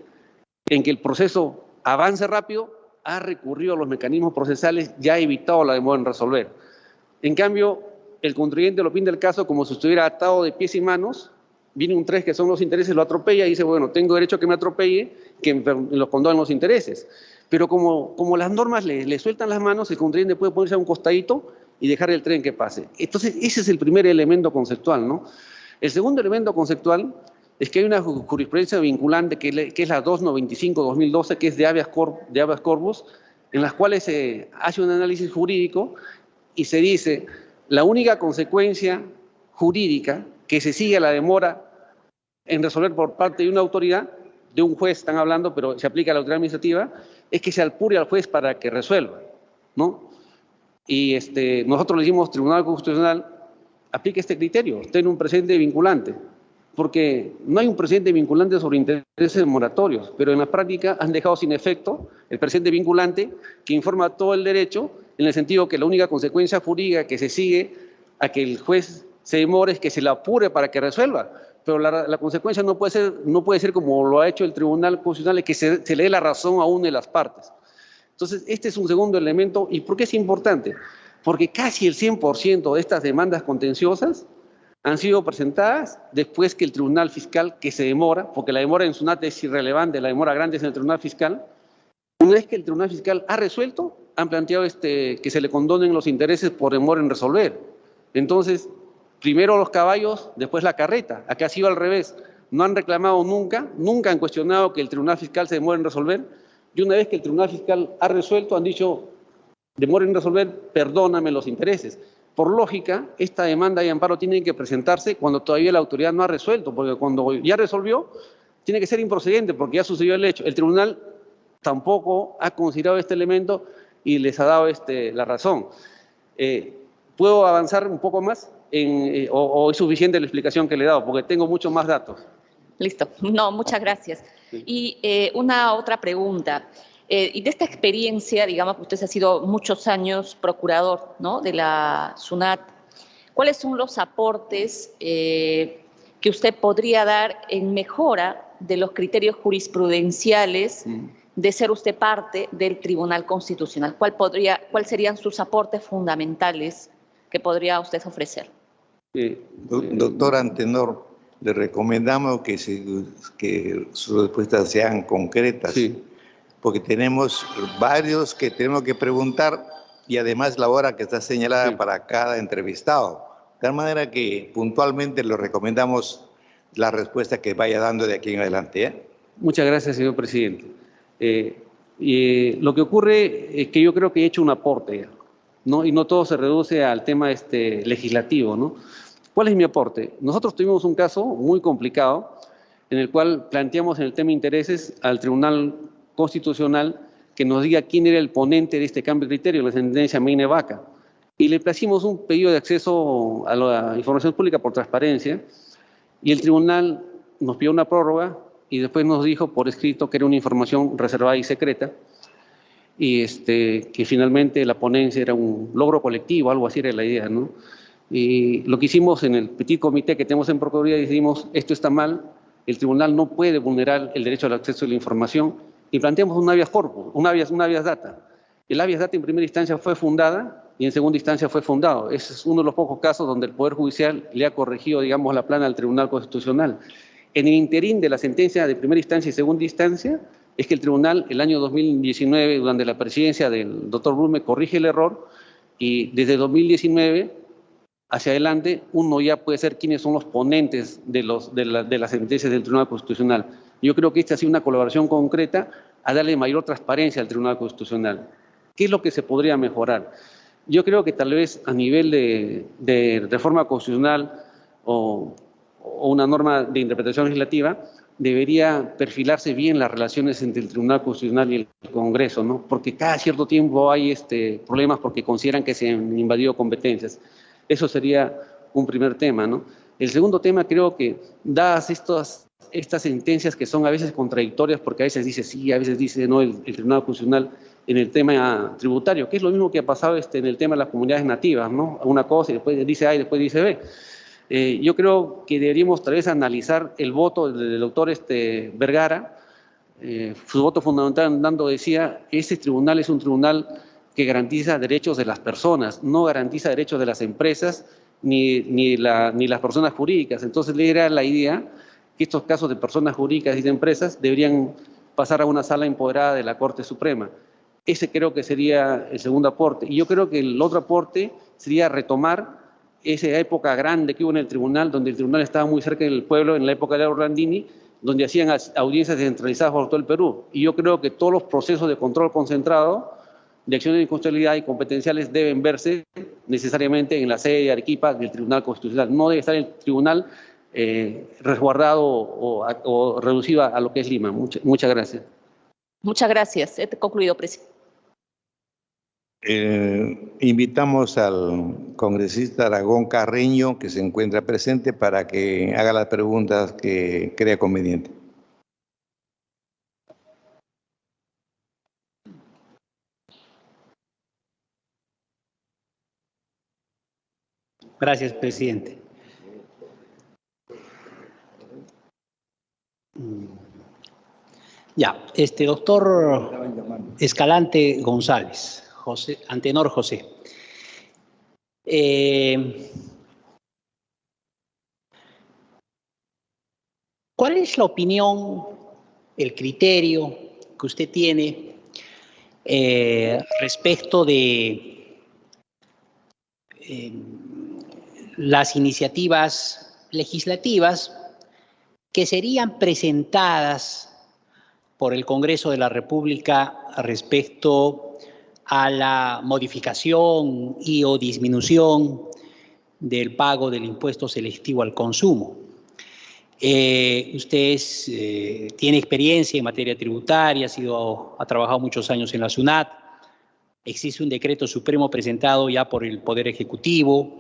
Speaker 2: en que el proceso avance rápido, ha recurrido a los mecanismos procesales y ha evitado la demora en resolver. En cambio, el contribuyente lo pinta el caso como si estuviera atado de pies y manos, viene un 3 que son los intereses, lo atropella y dice, bueno, tengo derecho a que me atropelle, que me lo condonen los intereses. Pero como las normas le sueltan las manos, el contribuyente puede ponerse a un costadito y dejar el tren que pase. Entonces, ese es el primer elemento conceptual, ¿no? El segundo elemento conceptual es que hay una jurisprudencia vinculante que es la 295-2012, que es de habeas corpus, en las cuales se hace un análisis jurídico y se dice la única consecuencia jurídica que se sigue a la demora en resolver por parte de una autoridad, de un juez están hablando, pero se aplica a la autoridad administrativa, es que se apure al juez para que resuelva, ¿no? Y nosotros le decimos, Tribunal Constitucional, aplique este criterio, ten un precedente vinculante, porque no hay un precedente vinculante sobre intereses moratorios, pero en la práctica han dejado sin efecto el precedente vinculante que informa todo el derecho, en el sentido que la única consecuencia jurídica que se sigue a que el juez se demore es que se la apure para que resuelva. Pero la consecuencia no puede ser como lo ha hecho el Tribunal Constitucional, es que se le dé la razón a una de las partes. Entonces, este es un segundo elemento. ¿Y por qué es importante? Porque casi el 100% de estas demandas contenciosas han sido presentadas después que el Tribunal Fiscal, que se demora, porque la demora en SUNAT es irrelevante, la demora grande es en el Tribunal Fiscal, una vez que el Tribunal Fiscal ha resuelto, han planteado que se le condonen los intereses por demora en resolver. Entonces, primero los caballos, después la carreta. Acá ha sido al revés. No han reclamado nunca han cuestionado que el Tribunal Fiscal se demore en resolver. Y una vez que el Tribunal Fiscal ha resuelto, han dicho, demora en resolver, perdóname los intereses. Por lógica, esta demanda y amparo tienen que presentarse cuando todavía la autoridad no ha resuelto, porque cuando ya resolvió, tiene que ser improcedente, porque ya sucedió el hecho. El tribunal tampoco ha considerado este elemento y les ha dado la razón. ¿Puedo avanzar un poco más? ¿O es suficiente la explicación que le he dado? Porque tengo muchos más datos.
Speaker 6: Listo. No, muchas gracias. Sí. Y una otra pregunta. Y de esta experiencia, digamos que usted ha sido muchos años procurador, ¿no?, de la SUNAT, ¿cuáles son los aportes que usted podría dar en mejora de los criterios jurisprudenciales de ser usted parte del Tribunal Constitucional? ¿Cuáles serían sus aportes fundamentales que podría usted ofrecer?
Speaker 1: Doctor Antenor, le recomendamos que sus respuestas sean concretas. Sí. Porque tenemos varios que tenemos que preguntar y además la hora que está señalada para cada entrevistado. De tal manera que puntualmente le recomendamos la respuesta que vaya dando de aquí en adelante.
Speaker 2: Muchas gracias, señor presidente. Lo que ocurre es que yo creo que he hecho un aporte, ¿no? Y no todo se reduce al tema legislativo, ¿no? ¿Cuál es mi aporte? Nosotros tuvimos un caso muy complicado en el cual planteamos en el tema de intereses al Tribunal Constitucional que nos diga quién era el ponente de este cambio de criterio, la sentencia Meine Vaca. Y le placimos un pedido de acceso a la información pública por transparencia y el tribunal nos pidió una prórroga y después nos dijo por escrito que era una información reservada y secreta y que finalmente la ponencia era un logro colectivo, algo así era la idea, ¿no? Y lo que hicimos en el petit comité que tenemos en Procuraduría, decidimos esto está mal, el tribunal no puede vulnerar el derecho al acceso a la información y planteamos un habeas corpus, un habeas data. El habeas data en primera instancia fue fundada y en segunda instancia fue fundado. Ese es uno de los pocos casos donde el Poder Judicial le ha corregido, digamos, la plana al Tribunal Constitucional. En el interín de la sentencia de primera instancia y segunda instancia, es que el tribunal, el año 2019, durante la presidencia del doctor Blume, corrige el error, y desde 2019 hacia adelante, uno ya puede ser quiénes son los ponentes de las sentencias del Tribunal Constitucional. Yo creo que esta ha sido una colaboración concreta a darle mayor transparencia al Tribunal Constitucional. ¿Qué es lo que se podría mejorar? Yo creo que tal vez a nivel de reforma constitucional o una norma de interpretación legislativa, debería perfilarse bien las relaciones entre el Tribunal Constitucional y el Congreso, ¿no? Porque cada cierto tiempo hay problemas porque consideran que se han invadido competencias. Eso sería un primer tema, ¿no? El segundo tema, creo que dadas estas sentencias que son a veces contradictorias, porque a veces dice sí, a veces dice no el Tribunal Constitucional en el tema tributario, que es lo mismo que ha pasado en el tema de las comunidades nativas, ¿no? Una cosa y después dice A y después dice B. Yo creo que deberíamos tal vez analizar el voto del doctor Vergara. Su voto fundamental dando decía, ese tribunal es un tribunal que garantiza derechos de las personas, no garantiza derechos de las empresas ni las personas jurídicas. Entonces era la idea que estos casos de personas jurídicas y de empresas deberían pasar a una sala empoderada de la Corte Suprema. Ese creo que sería el segundo aporte. Y yo creo que el otro aporte sería retomar esa época grande que hubo en el tribunal, donde el tribunal estaba muy cerca del pueblo, en la época de Orlandini, donde hacían audiencias descentralizadas por todo el Perú. Y yo creo que todos los procesos de control concentrado, de acciones de inconstitucionalidad y competenciales deben verse necesariamente en la sede de Arequipa del Tribunal Constitucional. No debe estar el tribunal resguardado o reducido a lo que es Lima. Muchas gracias.
Speaker 6: Muchas gracias. He concluido, presidente.
Speaker 1: Invitamos al congresista Aragón Carreño, que se encuentra presente, para que haga las preguntas que crea conveniente.
Speaker 7: Gracias, presidente. Ya, doctor Escalante González, Antenor José. ¿Cuál es la opinión, el criterio que usted tiene respecto de las iniciativas legislativas que serían presentadas por el Congreso de la República respecto a la modificación y o disminución del pago del impuesto selectivo al consumo? Usted tiene experiencia en materia tributaria, ha trabajado muchos años en la SUNAT. Existe un decreto supremo presentado ya por el Poder Ejecutivo,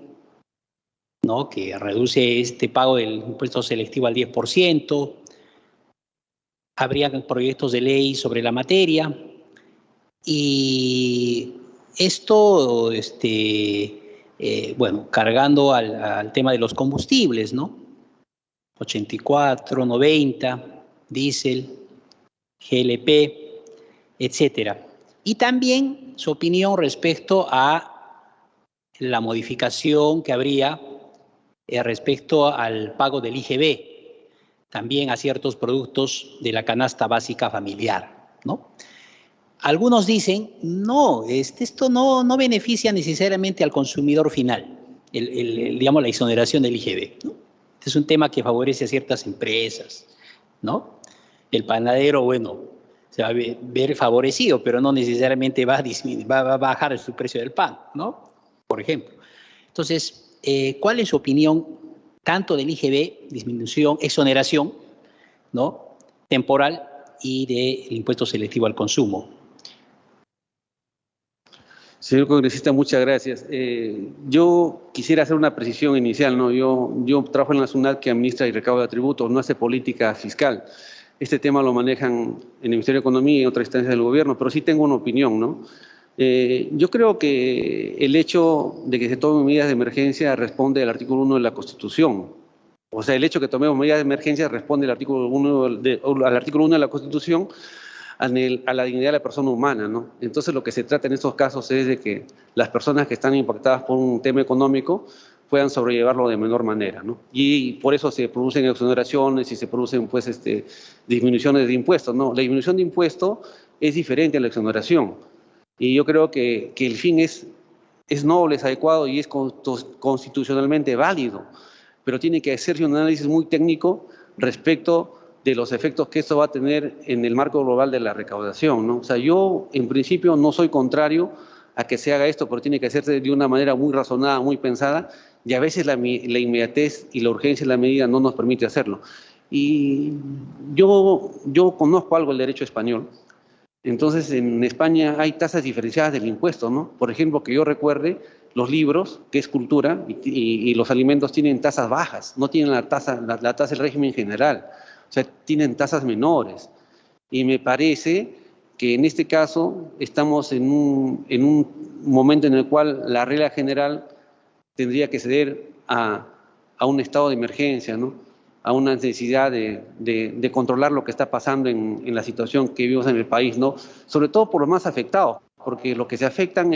Speaker 7: ¿no?, que reduce este pago del impuesto selectivo al 10%. Habría proyectos de ley sobre la materia. Y esto, bueno, cargando al tema de los combustibles, ¿no? 84, 90, diésel, GLP, etcétera. Y también su opinión respecto a la modificación que habría respecto al pago del IGB, también a ciertos productos de la canasta básica familiar, ¿no? Algunos dicen, no, esto no beneficia necesariamente al consumidor final, digamos, la exoneración del IGB, ¿no? Este es un tema que favorece a ciertas empresas, ¿no? El panadero, bueno, se va a ver favorecido, pero no necesariamente va a bajar su precio del pan, ¿no? Por ejemplo. Entonces, ¿cuál es su opinión tanto del IGB, disminución, exoneración, ¿no?, temporal, y del impuesto selectivo al consumo?
Speaker 2: Señor congresista, muchas gracias. Yo quisiera hacer una precisión inicial, ¿no? Yo trabajo en la SUNAT, que administra y recauda tributos, no hace política fiscal. Este tema lo manejan en el Ministerio de Economía y en otras instancias del gobierno, pero sí tengo una opinión, ¿no? Yo creo que el hecho de que se tomen medidas de emergencia responde al artículo 1 de la Constitución. O sea, el hecho de que tomemos medidas de emergencia responde al artículo 1 de la Constitución, a la dignidad de la persona humana, ¿no? Entonces, lo que se trata en estos casos es de que las personas que están impactadas por un tema económico puedan sobrellevarlo de menor manera, ¿no? Y por eso se producen exoneraciones y se producen, pues, disminuciones de impuestos, ¿no? La disminución de impuestos es diferente a la exoneración. Y yo creo que el fin es noble, es adecuado y es constitucionalmente válido, pero tiene que hacerse un análisis muy técnico respecto de los efectos que esto va a tener en el marco global de la recaudación, ¿no? O sea, yo en principio no soy contrario a que se haga esto, pero tiene que hacerse de una manera muy razonada, muy pensada, y a veces la inmediatez y la urgencia de la medida no nos permite hacerlo. Y yo conozco algo del derecho español. Entonces, en España hay tasas diferenciadas del impuesto, ¿no? Por ejemplo, que yo recuerde, los libros, que es cultura, y los alimentos tienen tasas bajas, no tienen la tasa del régimen general, o sea, tienen tasas menores. Y me parece que en este caso estamos en un momento en el cual la regla general tendría que ceder a un estado de emergencia, ¿no? A una necesidad de controlar lo que está pasando en la situación que vivimos en el país, ¿no? Sobre todo por los más afectados, porque los que se afectan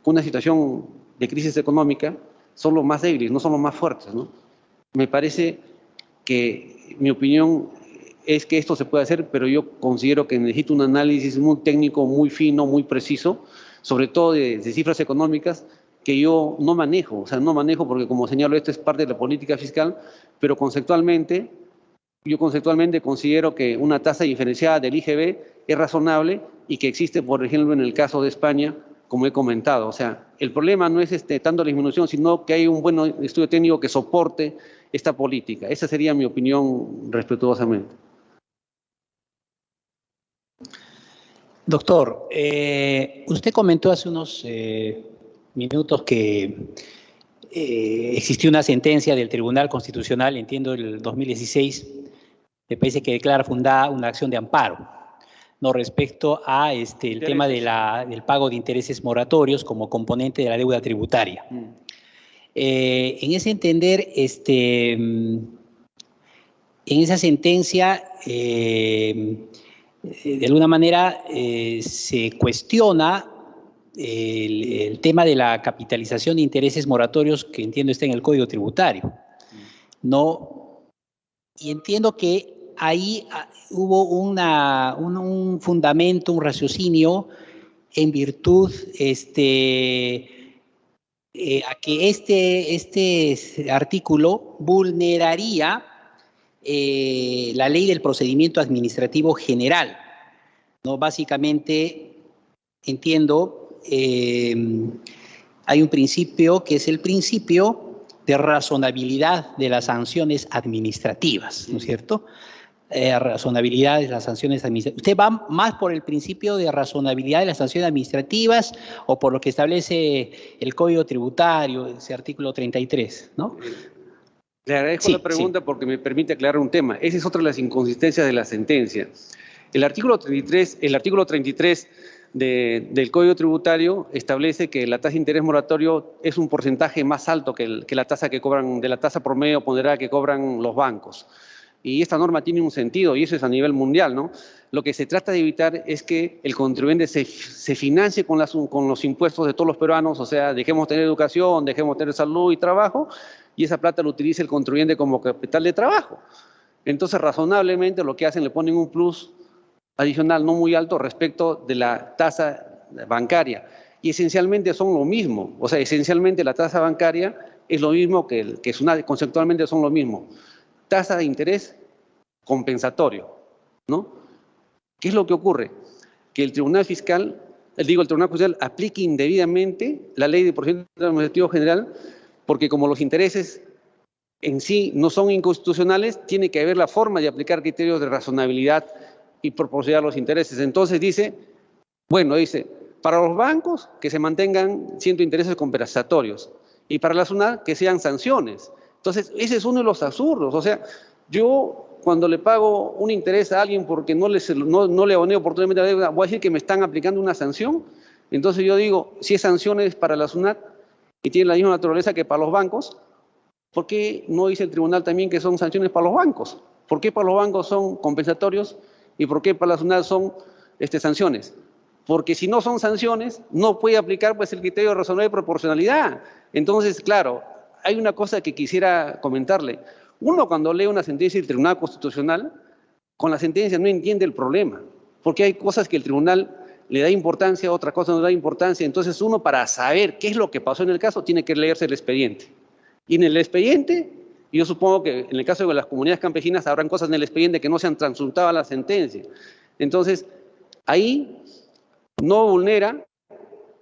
Speaker 2: con una situación de crisis económica son los más débiles, no son los más fuertes, ¿no? Me parece que mi opinión es que esto se puede hacer, pero yo considero que necesito un análisis muy técnico, muy fino, muy preciso, sobre todo de cifras económicas, que yo no manejo, o sea, no manejo porque, como señalo, esto es parte de la política fiscal, pero yo conceptualmente considero que una tasa diferenciada del IGB es razonable y que existe, por ejemplo, en el caso de España, como he comentado. O sea, el problema no es tanto la disminución, sino que hay un buen estudio técnico que soporte esta política. Esa sería mi opinión respetuosamente.
Speaker 7: Doctor, usted comentó hace unos minutos que existió una sentencia del Tribunal Constitucional, entiendo, el 2016, me parece que declara fundada una acción de amparo, ¿no? Respecto a el tema del pago de intereses moratorios como componente de la deuda tributaria. En ese entender, en esa sentencia, de alguna manera se cuestiona el tema de la capitalización de intereses moratorios, que entiendo está en el Código Tributario, ¿no? Y entiendo que ahí hubo un fundamento, un raciocinio en virtud a que este artículo vulneraría la ley del procedimiento administrativo general, ¿no? Básicamente, entiendo, hay un principio que es el principio de razonabilidad de las sanciones administrativas, ¿no es cierto? Razonabilidad de las sanciones administrativas. ¿Usted va más por el principio de razonabilidad de las sanciones administrativas o por lo que establece el Código Tributario, ese artículo 33, ¿no?
Speaker 2: Le agradezco la pregunta porque me permite aclarar un tema. Esa es otra de las inconsistencias de la sentencia. El artículo 33 del Código Tributario establece que la tasa de interés moratorio es un porcentaje más alto que la tasa que cobran, de la tasa promedio ponderada que cobran los bancos. Y esta norma tiene un sentido, y eso es a nivel mundial, ¿no? Lo que se trata de evitar es que el contribuyente se financie con los impuestos de todos los peruanos, o sea, dejemos de tener educación, dejemos de tener salud y trabajo, y esa plata lo utiliza el contribuyente como capital de trabajo. Entonces, razonablemente, lo que hacen, le ponen un plus adicional no muy alto respecto de la tasa bancaria. Y esencialmente son lo mismo. O sea, esencialmente la tasa bancaria es lo mismo que conceptualmente son lo mismo. Tasa de interés compensatorio, ¿no? ¿Qué es lo que ocurre? Que el Tribunal Constitucional aplique indebidamente la ley de procedimiento administrativo general, porque como los intereses en sí no son inconstitucionales, tiene que haber la forma de aplicar criterios de razonabilidad y proporcionar los intereses. Entonces dice, para los bancos que se mantengan siendo intereses compensatorios y para la SUNAT que sean sanciones. Entonces, ese es uno de los absurdos. O sea, yo cuando le pago un interés a alguien porque no le aboné oportunamente la deuda, voy a decir que me están aplicando una sanción. Entonces yo digo, si es sanciones para la SUNAT y tiene la misma naturaleza que para los bancos, ¿por qué no dice el tribunal también que son sanciones para los bancos? ¿Por qué para los bancos son compensatorios y por qué para la SUNAT son sanciones? Porque si no son sanciones, no puede aplicar pues el criterio de razonabilidad y proporcionalidad. Entonces, claro, hay una cosa que quisiera comentarle. Uno cuando lee una sentencia del Tribunal Constitucional, con la sentencia no entiende el problema, porque hay cosas que el tribunal le da importancia, otra cosa no le da importancia. Entonces uno, para saber qué es lo que pasó en el caso, tiene que leerse el expediente. Y en el expediente, yo supongo que en el caso de las comunidades campesinas habrán cosas en el expediente que no se han transultado a la sentencia. Entonces, ahí no vulnera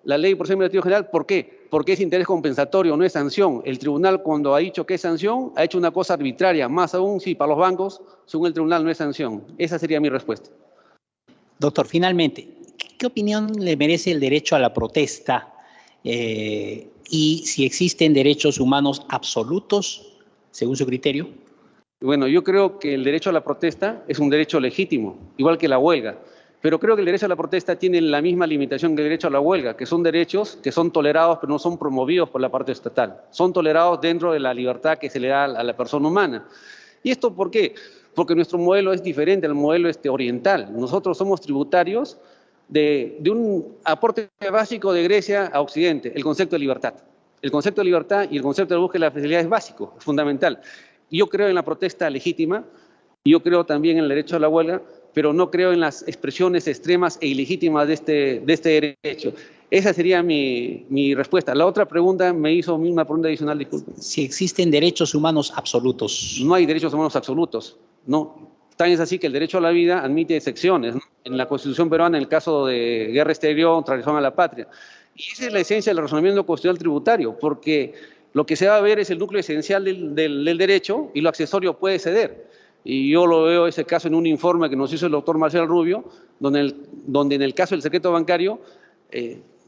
Speaker 2: la ley de procedimiento administrativo general. ¿Por qué? Porque es interés compensatorio, no es sanción. El tribunal, cuando ha dicho que es sanción, ha hecho una cosa arbitraria, más aún si para los bancos, según el tribunal, no es sanción. Esa sería mi respuesta.
Speaker 7: Doctor, finalmente, ¿qué opinión le merece el derecho a la protesta y si existen derechos humanos absolutos, según su criterio?
Speaker 2: Bueno, yo creo que el derecho a la protesta es un derecho legítimo, igual que la huelga. Pero creo que el derecho a la protesta tiene la misma limitación que el derecho a la huelga, que son derechos que son tolerados, pero no son promovidos por la parte estatal. Son tolerados dentro de la libertad que se le da a la persona humana. ¿Y esto por qué? Porque nuestro modelo es diferente al modelo oriental. Nosotros somos tributarios de un aporte básico de Grecia a Occidente, el concepto de libertad. El concepto de libertad y el concepto de búsqueda de la felicidad es básico, es fundamental. Yo creo en la protesta legítima, yo creo también en el derecho a la huelga, pero no creo en las expresiones extremas e ilegítimas de este derecho. Esa sería mi respuesta. La otra pregunta me hizo una pregunta adicional, disculpe.
Speaker 7: Si existen derechos humanos absolutos.
Speaker 2: No hay derechos humanos absolutos, no. Tan es así que el derecho a la vida admite excepciones, ¿no? En la Constitución peruana, en el caso de guerra exterior, traición a la patria. Y esa es la esencia del razonamiento constitucional tributario, porque lo que se va a ver es el núcleo esencial del derecho y lo accesorio puede ceder. Y yo lo veo ese caso en un informe que nos hizo el doctor Marcial Rubio, donde en el caso del secreto bancario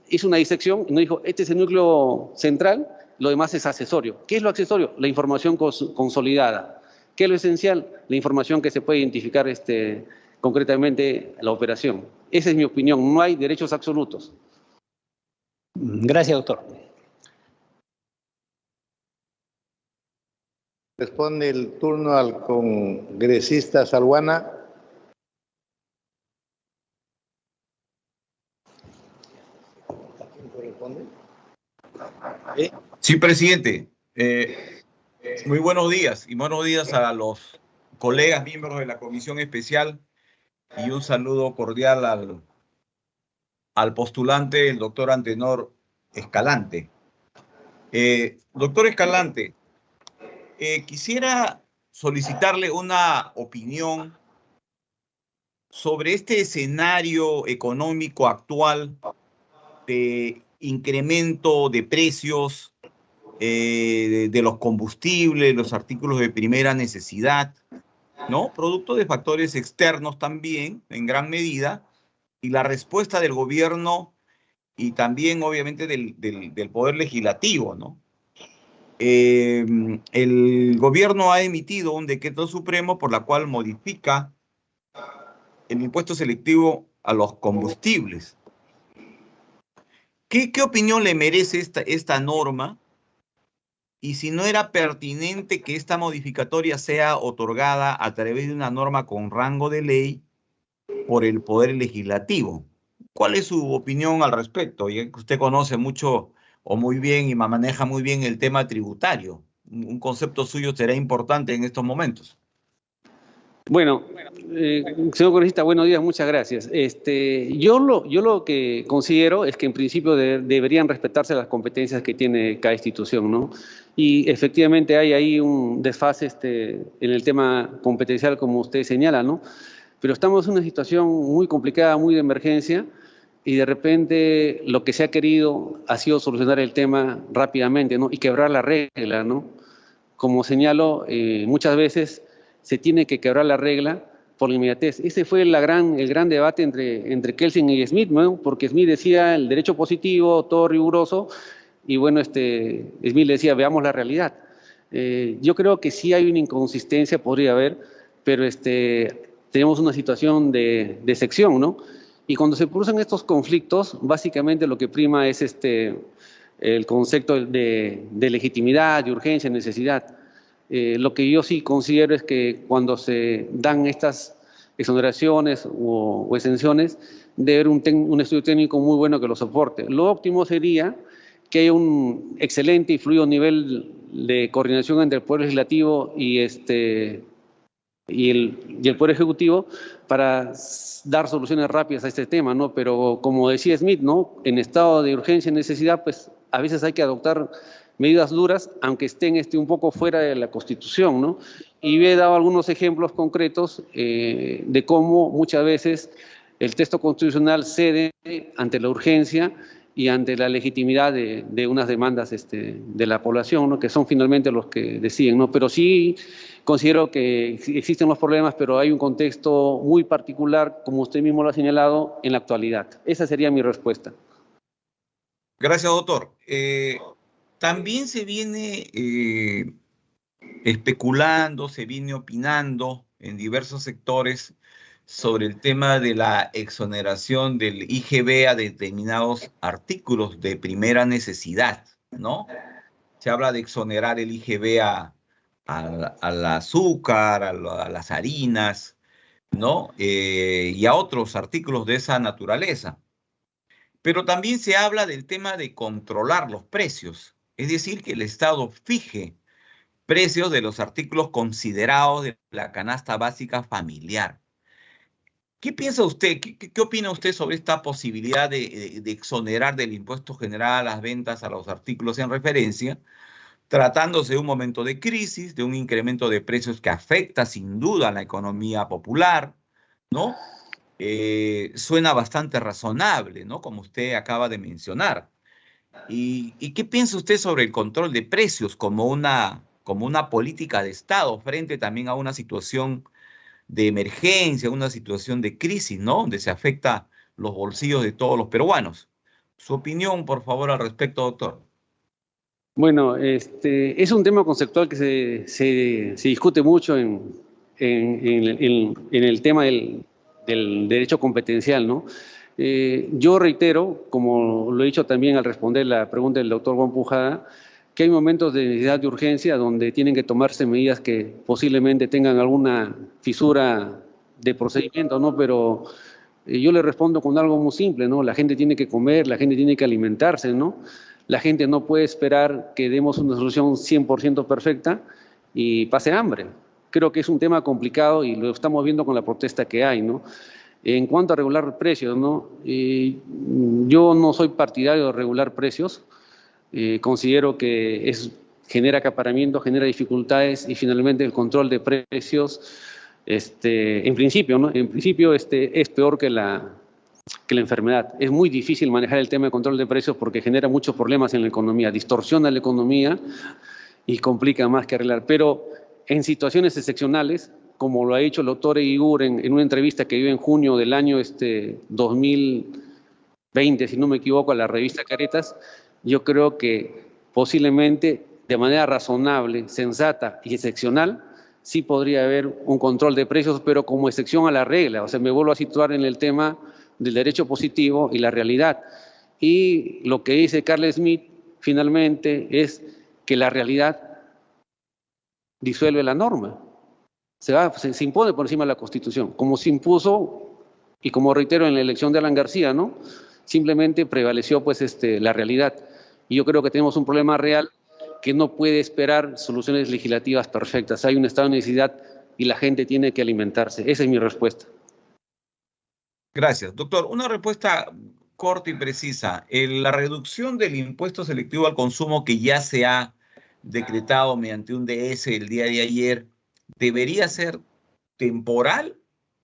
Speaker 2: hizo una disección y nos dijo, este es el núcleo central, lo demás es accesorio. ¿Qué es lo accesorio? La información consolidada. ¿Qué es lo esencial? La información que se puede identificar concretamente la operación. Esa es mi opinión, no hay derechos absolutos.
Speaker 7: Gracias, doctor.
Speaker 1: Responde el turno al congresista Salguana.
Speaker 8: Sí, presidente. Muy buenos días y buenos días a los colegas miembros de la Comisión Especial y un saludo cordial al postulante, el doctor Antenor Escalante. Doctor Escalante, quisiera solicitarle una opinión sobre este escenario económico actual de incremento de precios de los combustibles, los artículos de primera necesidad, ¿no? Producto de factores externos también, en gran medida, y la respuesta del gobierno y también, obviamente, del Poder Legislativo, ¿no? El gobierno ha emitido un decreto supremo por la cual modifica el impuesto selectivo a los combustibles. ¿Qué opinión le merece esta norma? Y si no era pertinente que esta modificatoria sea otorgada a través de una norma con rango de ley por el Poder Legislativo. ¿Cuál es su opinión al respecto? Ya que usted conoce mucho o muy bien y maneja muy bien el tema tributario. Un concepto suyo será importante en estos momentos.
Speaker 2: Bueno, señor congresista, buenos días, muchas gracias. Yo lo que considero es que en principio deberían respetarse las competencias que tiene cada institución, ¿no? Y efectivamente hay ahí un desfase en el tema competencial, como usted señala, ¿no? Pero estamos en una situación muy complicada, muy de emergencia, y de repente lo que se ha querido ha sido solucionar el tema rápidamente, ¿no? Y quebrar la regla, ¿no? Como señalo, muchas veces se tiene que quebrar la regla por la inmediatez. Ese fue el gran debate entre Kelsen y Smith, ¿no? Porque Smith decía el derecho positivo, todo riguroso, y bueno, Smith decía, veamos la realidad. Yo creo que sí hay una inconsistencia, podría haber, pero tenemos una situación de sección, ¿no? Y cuando se producen estos conflictos, básicamente lo que prima es el concepto de legitimidad, de urgencia, necesidad. Lo que yo sí considero es que cuando se dan estas exoneraciones o exenciones, debe haber un estudio técnico muy bueno que lo soporte. Lo óptimo sería que haya un excelente y fluido nivel de coordinación entre el Poder Legislativo y el Poder Ejecutivo para dar soluciones rápidas a este tema, ¿no? Pero como decía Smith, ¿no? En estado de urgencia y necesidad, pues a veces hay que adoptar medidas duras, aunque estén un poco fuera de la Constitución, ¿no? Y he dado algunos ejemplos concretos de cómo muchas veces el texto constitucional cede ante la urgencia y ante la legitimidad de unas demandas de la población, ¿no? Que son finalmente los que deciden, ¿no? Pero sí considero que existen los problemas, pero hay un contexto muy particular, como usted mismo lo ha señalado, en la actualidad. Esa sería mi respuesta.
Speaker 8: Gracias, doctor. También se viene especulando, se viene opinando en diversos sectores sobre el tema de la exoneración del IGB a determinados artículos de primera necesidad, ¿no? Se habla de exonerar el IGB al azúcar, a las harinas, ¿no? Y a otros artículos de esa naturaleza. Pero también se habla del tema de controlar los precios, es decir, que el Estado fije precios de los artículos considerados de la canasta básica familiar. ¿Qué piensa usted, qué opina usted sobre esta posibilidad de exonerar del impuesto general a las ventas a los artículos en referencia, tratándose de un momento de crisis, de un incremento de precios que afecta sin duda a la economía popular, ¿no? Suena bastante razonable, ¿no? Como usted acaba de mencionar. ¿Y qué piensa usted sobre el control de precios como una política de Estado frente también a una situación de emergencia, una situación de crisis, ¿no? Donde se afecta los bolsillos de todos los peruanos? Su opinión, por favor, al respecto, doctor.
Speaker 2: Bueno, es un tema conceptual que se discute mucho en el tema del derecho competencial, ¿no? Yo reitero, como lo he dicho también al responder la pregunta del doctor Juan Pujada, que hay momentos de necesidad de urgencia donde tienen que tomarse medidas que posiblemente tengan alguna fisura de procedimiento, ¿no? Pero yo le respondo con algo muy simple, ¿no? La gente tiene que comer, la gente tiene que alimentarse, ¿no? La gente no puede esperar que demos una solución 100% perfecta y pase hambre. Creo que es un tema complicado y lo estamos viendo con la protesta que hay, ¿no? En cuanto a regular precios, ¿no? Yo no soy partidario de regular precios. Considero que genera acaparamiento, genera dificultades y finalmente el control de precios, en principio, ¿no? En principio es peor que la enfermedad. Es muy difícil manejar el tema de control de precios porque genera muchos problemas en la economía, distorsiona la economía y complica más que arreglar. Pero en situaciones excepcionales, como lo ha dicho el doctor Eguiguren en una entrevista que dio en junio del año 2020, si no me equivoco, a la revista Caretas, yo creo que posiblemente de manera razonable, sensata y excepcional, sí podría haber un control de precios, pero como excepción a la regla. O sea, me vuelvo a situar en el tema del derecho positivo y la realidad. Y lo que dice Carl Smith finalmente es que la realidad disuelve la norma. Se impone por encima de la Constitución, como se impuso y como reitero en la elección de Alan García, ¿no? Simplemente prevaleció pues la realidad. Y yo creo que tenemos un problema real que no puede esperar soluciones legislativas perfectas. Hay un estado de necesidad y la gente tiene que alimentarse. Esa es mi respuesta.
Speaker 8: Gracias. Doctor, una respuesta corta y precisa. La reducción del impuesto selectivo al consumo que ya se ha decretado mediante un DS el día de ayer, ¿debería ser temporal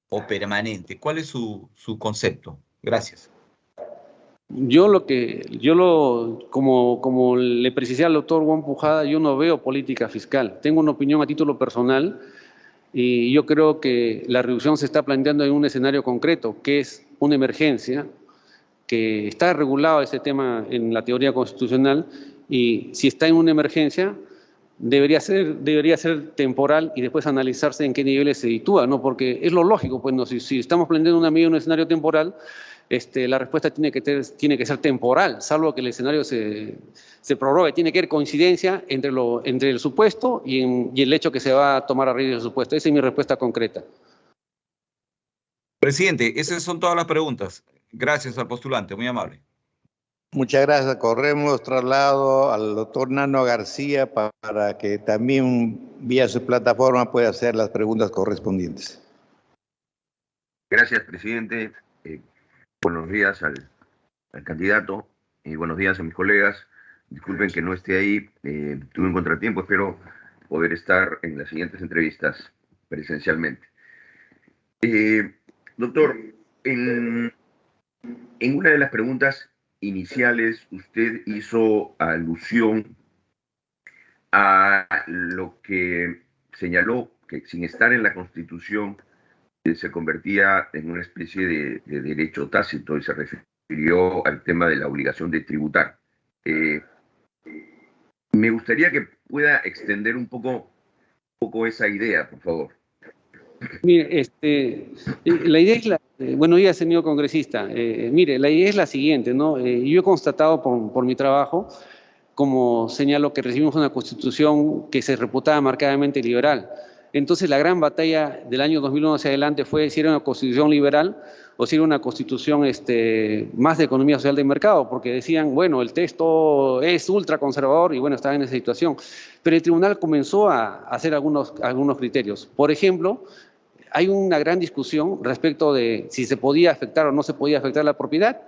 Speaker 8: o permanente? ¿Cuál es su concepto? Gracias.
Speaker 2: Como le precisé al doctor Juan Pujada, yo no veo política fiscal. Tengo una opinión a título personal y yo creo que la reducción se está planteando en un escenario concreto, que es una emergencia, que está regulado ese tema en la teoría constitucional y si está en una emergencia debería ser temporal y después analizarse en qué niveles se sitúa, ¿no? Porque es lo lógico, pues, ¿no? Si estamos planteando una medida en un escenario temporal, la respuesta tiene que ser temporal, salvo que el escenario se prorrogue. Tiene que haber coincidencia entre el supuesto y el hecho que se va a tomar a raíz del supuesto. Esa es mi respuesta concreta.
Speaker 8: Presidente, esas son todas las preguntas. Gracias al postulante, muy amable.
Speaker 1: Muchas gracias. Corremos traslado al doctor Nano García para que también vía su plataforma pueda hacer las preguntas correspondientes.
Speaker 9: Gracias, presidente. Buenos días al candidato y buenos días a mis colegas. Disculpen que no esté ahí, tuve un contratiempo, espero poder estar en las siguientes entrevistas presencialmente. Doctor, en una de las preguntas iniciales usted hizo alusión a lo que señaló que sin estar en la Constitución se convertía en una especie de derecho tácito y se refirió al tema de la obligación de tributar. Me gustaría que pueda extender un poco esa idea, por favor.
Speaker 2: Mire, la idea es buenos días, señor congresista. Mire, la idea es la siguiente, ¿no? Yo he constatado por mi trabajo, como señalo, que recibimos una constitución que se reputaba marcadamente liberal. Entonces, la gran batalla del año 2001 hacia adelante fue si era una constitución liberal o si era una constitución más de economía social de mercado, porque decían, bueno, el texto es ultraconservador y bueno, estaba en esa situación. Pero el tribunal comenzó a hacer algunos criterios. Por ejemplo, hay una gran discusión respecto de si se podía afectar o no se podía afectar la propiedad,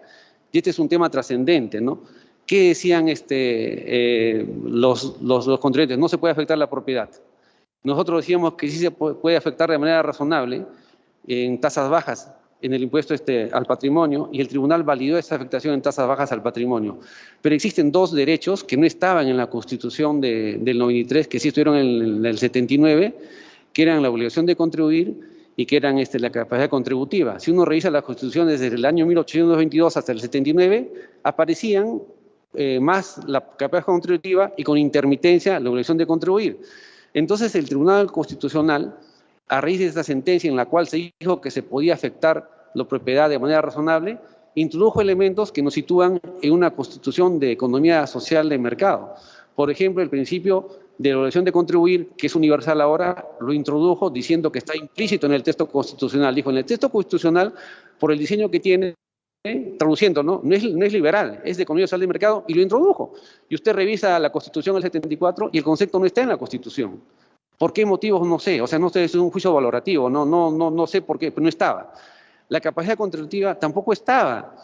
Speaker 2: y este es un tema trascendente, ¿no? ¿Qué decían los contribuyentes? No se puede afectar la propiedad. Nosotros decíamos que sí se puede afectar de manera razonable en tasas bajas en el impuesto al patrimonio, y el tribunal validó esa afectación en tasas bajas al patrimonio. Pero existen dos derechos que no estaban en la Constitución del 93, que sí estuvieron en el 79, que eran la obligación de contribuir y que eran la capacidad contributiva. Si uno revisa la Constitución desde el año 1822 hasta el 79, aparecían más la capacidad contributiva y con intermitencia la obligación de contribuir. Entonces el Tribunal Constitucional, a raíz de esta sentencia en la cual se dijo que se podía afectar la propiedad de manera razonable, introdujo elementos que nos sitúan en una constitución de economía social de mercado. Por ejemplo, el principio de la obligación de contribuir, que es universal ahora, lo introdujo diciendo que está implícito en el texto constitucional. Dijo, en el texto constitucional, por el diseño que tiene, traduciendo, no es liberal, es de economía social de mercado, y lo introdujo. Y usted revisa la Constitución del 74 y el concepto no está en la Constitución. ¿Por qué motivos? No sé, o sea, no sé, es un juicio valorativo, no sé por qué, pero no estaba. La capacidad contributiva tampoco estaba,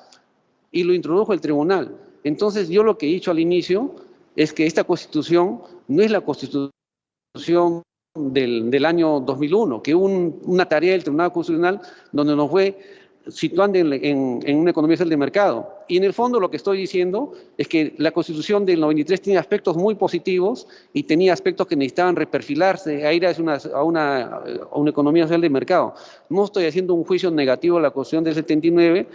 Speaker 2: y lo introdujo el tribunal. Entonces, yo lo que he dicho al inicio es que esta Constitución no es la Constitución del año 2001, que hubo una tarea del Tribunal Constitucional donde nos fue situando en una economía social de mercado. Y en el fondo lo que estoy diciendo es que la Constitución del 93 tiene aspectos muy positivos y tenía aspectos que necesitaban reperfilarse, a ir a una economía social de mercado. No estoy haciendo un juicio negativo a la Constitución del 79,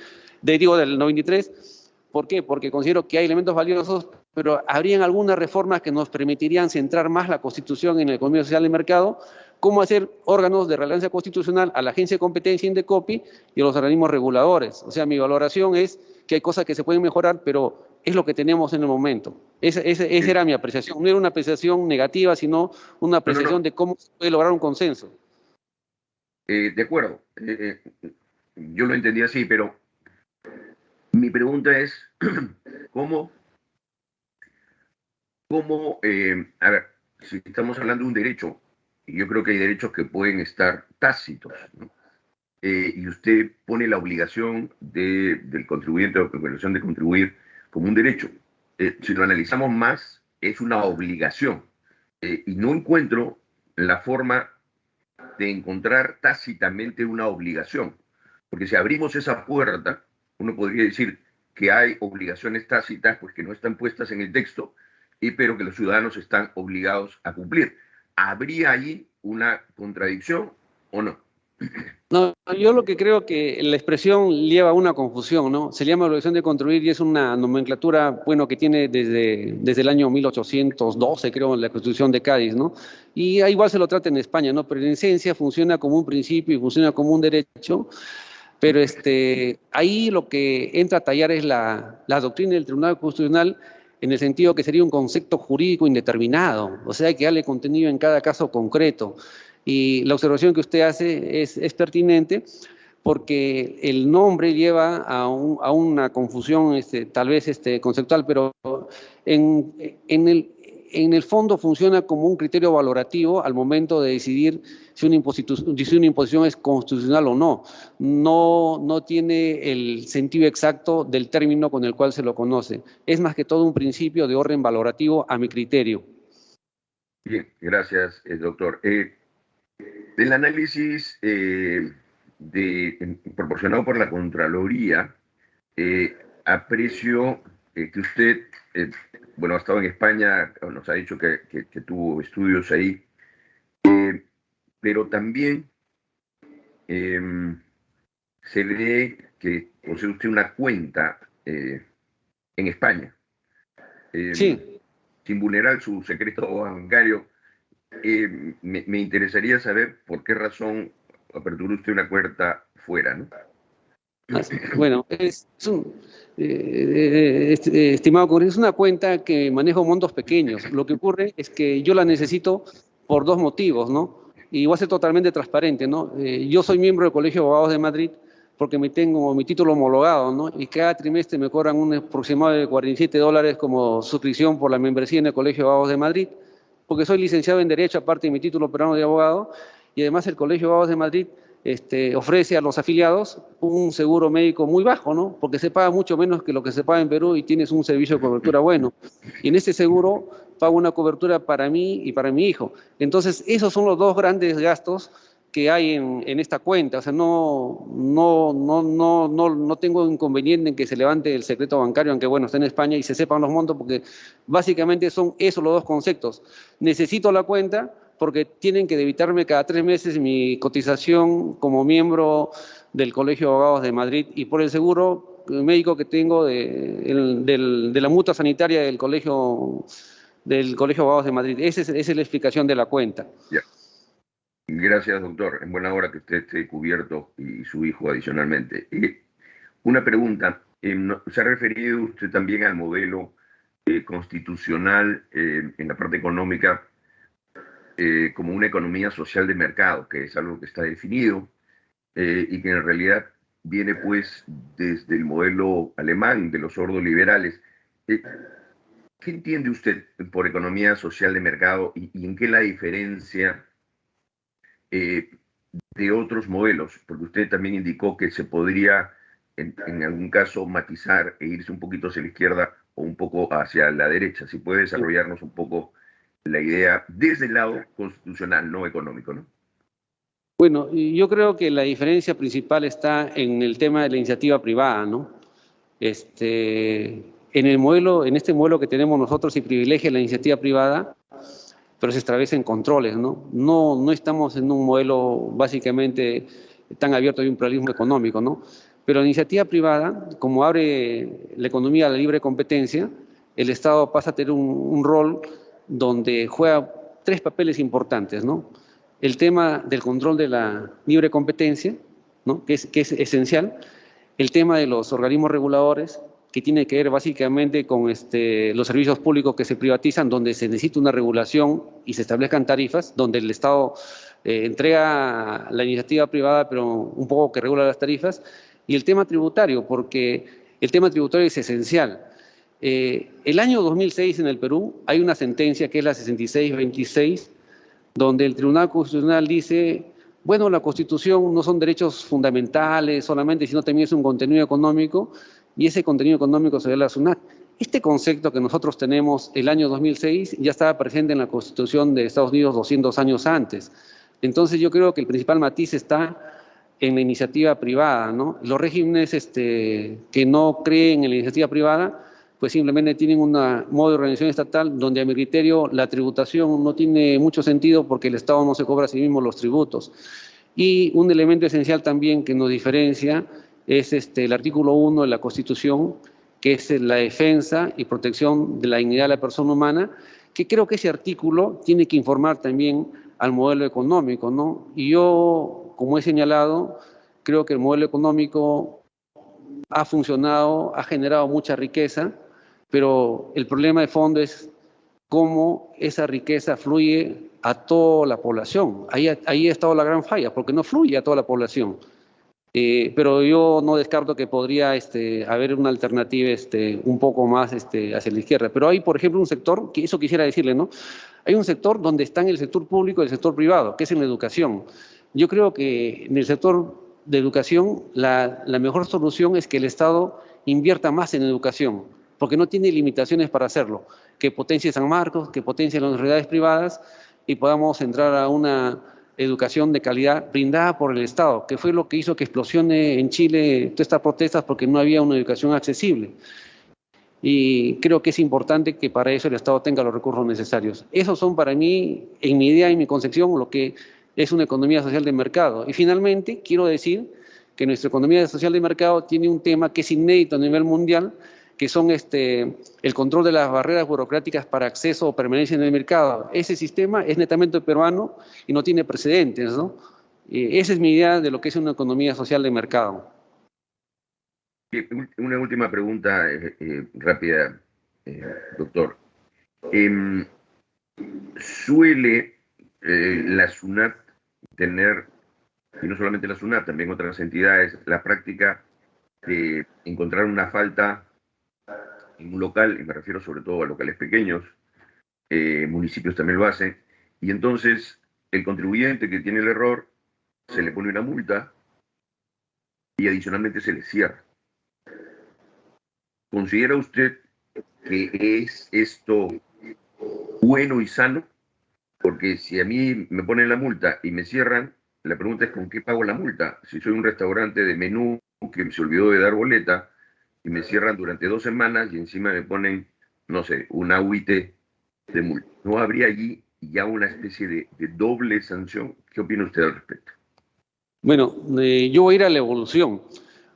Speaker 2: del 93. ¿Por qué? Porque considero que hay elementos valiosos, pero habrían algunas reformas que nos permitirían centrar más la Constitución en la economía social de mercado, cómo hacer órganos de relevancia constitucional a la Agencia de Competencia Indecopi y a los organismos reguladores. O sea, mi valoración es que hay cosas que se pueden mejorar, pero es lo que tenemos en el momento. Esa era mi apreciación. No era una apreciación negativa, sino una apreciación de cómo se puede lograr un consenso.
Speaker 9: De acuerdo. Yo lo entendí así, pero mi pregunta es, ¿cómo a ver, si estamos hablando de un derecho, yo creo que hay derechos que pueden estar tácitos, ¿no? Y usted pone la obligación del contribuyente o la obligación de contribuir como un derecho. Si lo analizamos más, es una obligación. Y no encuentro la forma de encontrar tácitamente una obligación. Porque si abrimos esa puerta, uno podría decir que hay obligaciones tácitas pues que no están puestas en el texto, pero que los ciudadanos están obligados a cumplir. ¿Habría ahí una contradicción o no?
Speaker 2: No, yo lo que creo que la expresión lleva a una confusión, ¿no? Se llama obligación de contribuir y es una nomenclatura, bueno, que tiene desde el año 1812, creo, en la Constitución de Cádiz, ¿no? Y igual se lo trata en España, ¿no? Pero en esencia funciona como un principio y funciona como un derecho. Pero ahí lo que entra a tallar es la doctrina del Tribunal Constitucional, en el sentido que sería un concepto jurídico indeterminado, o sea, hay que darle contenido en cada caso concreto. Y la observación que usted hace es pertinente, porque el nombre lleva a una confusión tal vez conceptual, pero en el fondo funciona como un criterio valorativo al momento de decidir si una imposición es constitucional o no. No tiene el sentido exacto del término con el cual se lo conoce. Es más que todo un principio de orden valorativo a mi criterio.
Speaker 9: Bien, gracias, doctor. El análisis proporcionado por la Contraloría, aprecio que usted, bueno, ha estado en España, nos ha dicho que tuvo estudios ahí, pero también se ve que posee usted una cuenta en España.
Speaker 2: Sí.
Speaker 9: Sin vulnerar su secreto bancario, me interesaría saber por qué razón aperturó usted una cuenta fuera, ¿no?
Speaker 2: Bueno, estimado Congreso, es una cuenta que manejo montos pequeños. Lo que ocurre es que yo la necesito por dos motivos, ¿no? Y voy a ser totalmente transparente, ¿no? Yo soy miembro del Colegio de Abogados de Madrid porque tengo mi título homologado, ¿no? Y cada trimestre me cobran un aproximado de $47 como suscripción por la membresía en el Colegio de Abogados de Madrid, porque soy licenciado en Derecho, aparte de mi título peruano de abogado, y además el Colegio de Abogados de Madrid ofrece a los afiliados un seguro médico muy bajo, ¿no? Porque se paga mucho menos que lo que se paga en Perú y tienes un servicio de cobertura bueno. Y en este seguro pago una cobertura para mí y para mi hijo. Entonces, esos son los dos grandes gastos que hay en esta cuenta. O sea, no tengo inconveniente en que se levante el secreto bancario, aunque bueno, está en España y se sepan los montos, porque básicamente son esos los dos conceptos. Necesito la cuenta porque tienen que debitarme cada 3 meses mi cotización como miembro del Colegio de Abogados de Madrid y por el seguro médico que tengo de la mutua sanitaria del Colegio de Abogados de Madrid. Esa es la explicación de la cuenta.
Speaker 9: Ya. Gracias, doctor. En buena hora que usted esté cubierto y su hijo adicionalmente. Una pregunta. ¿Se ha referido usted también al modelo constitucional en la parte económica como una economía social de mercado, que es algo que está definido y que en realidad viene pues desde el modelo alemán de los ordoliberales? ¿Qué entiende usted por economía social de mercado y en qué la diferencia de otros modelos? Porque usted también indicó que se podría en algún caso matizar e irse un poquito hacia la izquierda o un poco hacia la derecha. Si puede desarrollarnos un poco la idea desde el lado constitucional, no económico, ¿no?
Speaker 2: Bueno, yo creo que la diferencia principal está en el tema de la iniciativa privada, ¿no? En este modelo que tenemos nosotros se privilegia la iniciativa privada, pero se establecen controles, ¿no? No estamos en un modelo básicamente tan abierto de un pluralismo económico, ¿no? Pero la iniciativa privada, como abre la economía a la libre competencia, el Estado pasa a tener un rol donde juega 3 papeles importantes, ¿no? El tema del control de la libre competencia, ¿no? que es esencial. El tema de los organismos reguladores, que tiene que ver básicamente con los servicios públicos que se privatizan, donde se necesita una regulación y se establezcan tarifas, donde el Estado entrega la iniciativa privada, pero un poco que regula las tarifas. Y el tema tributario, porque el tema tributario es esencial. El año 2006 en el Perú hay una sentencia que es la 6626, donde el Tribunal Constitucional dice, bueno, la Constitución no son derechos fundamentales solamente, sino también es un contenido económico, y ese contenido económico se ve en la SUNAT. Este concepto que nosotros tenemos el año 2006 ya estaba presente en la Constitución de Estados Unidos 200 años antes. Entonces yo creo que el principal matiz está en la iniciativa privada, ¿no? Los regímenes que no creen en la iniciativa privada, pues simplemente tienen un modo de organización estatal donde a mi criterio la tributación no tiene mucho sentido porque el Estado no se cobra a sí mismo los tributos. Y un elemento esencial también que nos diferencia es el artículo 1 de la Constitución, que es la defensa y protección de la dignidad de la persona humana, que creo que ese artículo tiene que informar también al modelo económico, ¿no? Y yo, como he señalado, creo que el modelo económico ha funcionado, ha generado mucha riqueza, pero el problema de fondo es cómo esa riqueza fluye a toda la población. Ahí ha estado la gran falla, porque no fluye a toda la población. pero yo no descarto que podría haber una alternativa un poco más hacia la izquierda. Pero hay, por ejemplo, un sector, que eso quisiera decirle, ¿no? Hay un sector donde están el sector público y el sector privado, que es en la educación. Yo creo que en el sector de educación la mejor solución es que el Estado invierta más en educación, porque no tiene limitaciones para hacerlo, que potencie San Marcos, que potencie las universidades privadas y podamos entrar a una educación de calidad brindada por el Estado, que fue lo que hizo que explosione en Chile todas estas protestas porque no había una educación accesible. Y creo que es importante que para eso el Estado tenga los recursos necesarios. Esos son para mí, en mi idea y mi concepción, lo que es una economía social de mercado. Y finalmente, quiero decir que nuestra economía social de mercado tiene un tema que es inédito a nivel mundial, que son el control de las barreras burocráticas para acceso o permanencia en el mercado. Ese sistema es netamente peruano y no tiene precedentes, ¿no? Esa es mi idea de lo que es una economía social de mercado.
Speaker 9: Una última pregunta rápida, doctor. ¿Suele la SUNAT tener, y no solamente la SUNAT, también otras entidades, la práctica de encontrar una falta en un local, y me refiero sobre todo a locales pequeños, municipios también lo hacen, y entonces el contribuyente que tiene el error se le pone una multa y adicionalmente se le cierra? ¿Considera usted que es esto bueno y sano? Porque si a mí me ponen la multa y me cierran, la pregunta es ¿con qué pago la multa? Si soy un restaurante de menú que se olvidó de dar boleta y me cierran durante 2 semanas y encima me ponen, no sé, una UIT de multa, ¿no habría allí ya una especie de doble sanción? ¿Qué opina usted al respecto?
Speaker 2: Bueno, yo voy a ir a la evolución.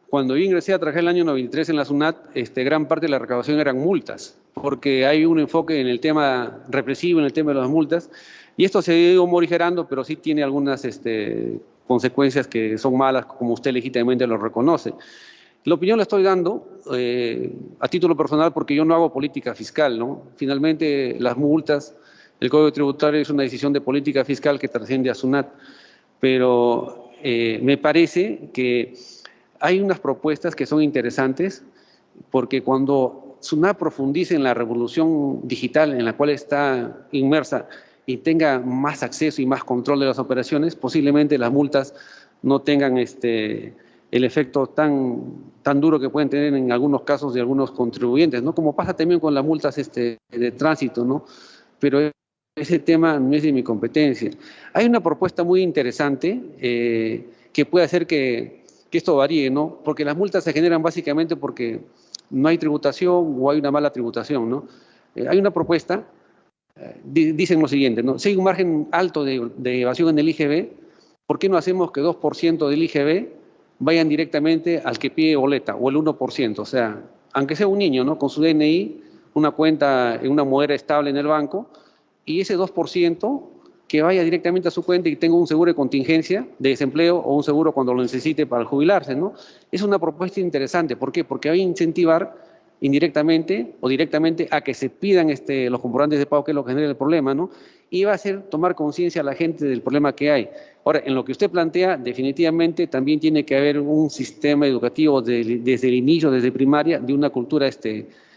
Speaker 2: Cuando yo ingresé a trabajar el año 93 en la SUNAT, gran parte de la recaudación eran multas, porque hay un enfoque en el tema represivo, en el tema de las multas, y esto se ha ido morigerando, pero sí tiene algunas consecuencias que son malas, como usted legítimamente lo reconoce. La opinión la estoy dando a título personal porque yo no hago política fiscal, ¿no? Finalmente, las multas, el Código Tributario es una decisión de política fiscal que trasciende a SUNAT, pero me parece que hay unas propuestas que son interesantes porque cuando SUNAT profundice en la revolución digital en la cual está inmersa y tenga más acceso y más control de las operaciones, posiblemente las multas no tengan el efecto tan duro que pueden tener en algunos casos de algunos contribuyentes, ¿no? Como pasa también con las multas de tránsito, ¿no? Pero ese tema no es de mi competencia. Hay una propuesta muy interesante que puede hacer que esto varíe, ¿no? Porque las multas se generan básicamente porque no hay tributación o hay una mala tributación, ¿no? Hay una propuesta, dicen lo siguiente, ¿no? Si hay un margen alto de evasión en el IGB, ¿por qué no hacemos que 2% del IGB vayan directamente al que pide boleta, o el 1%? O sea, aunque sea un niño, ¿no? Con su DNI, una cuenta en una moneda estable en el banco, y ese 2% que vaya directamente a su cuenta y tenga un seguro de contingencia de desempleo o un seguro cuando lo necesite para jubilarse, ¿no? Es una propuesta interesante. ¿Por qué? Porque va a incentivar indirectamente o directamente a que se pidan los comprobantes de pago, que es lo que genera el problema, ¿no? Y va a hacer tomar conciencia a la gente del problema que hay. Ahora, en lo que usted plantea, definitivamente también tiene que haber un sistema educativo desde el inicio, desde primaria, de una cultura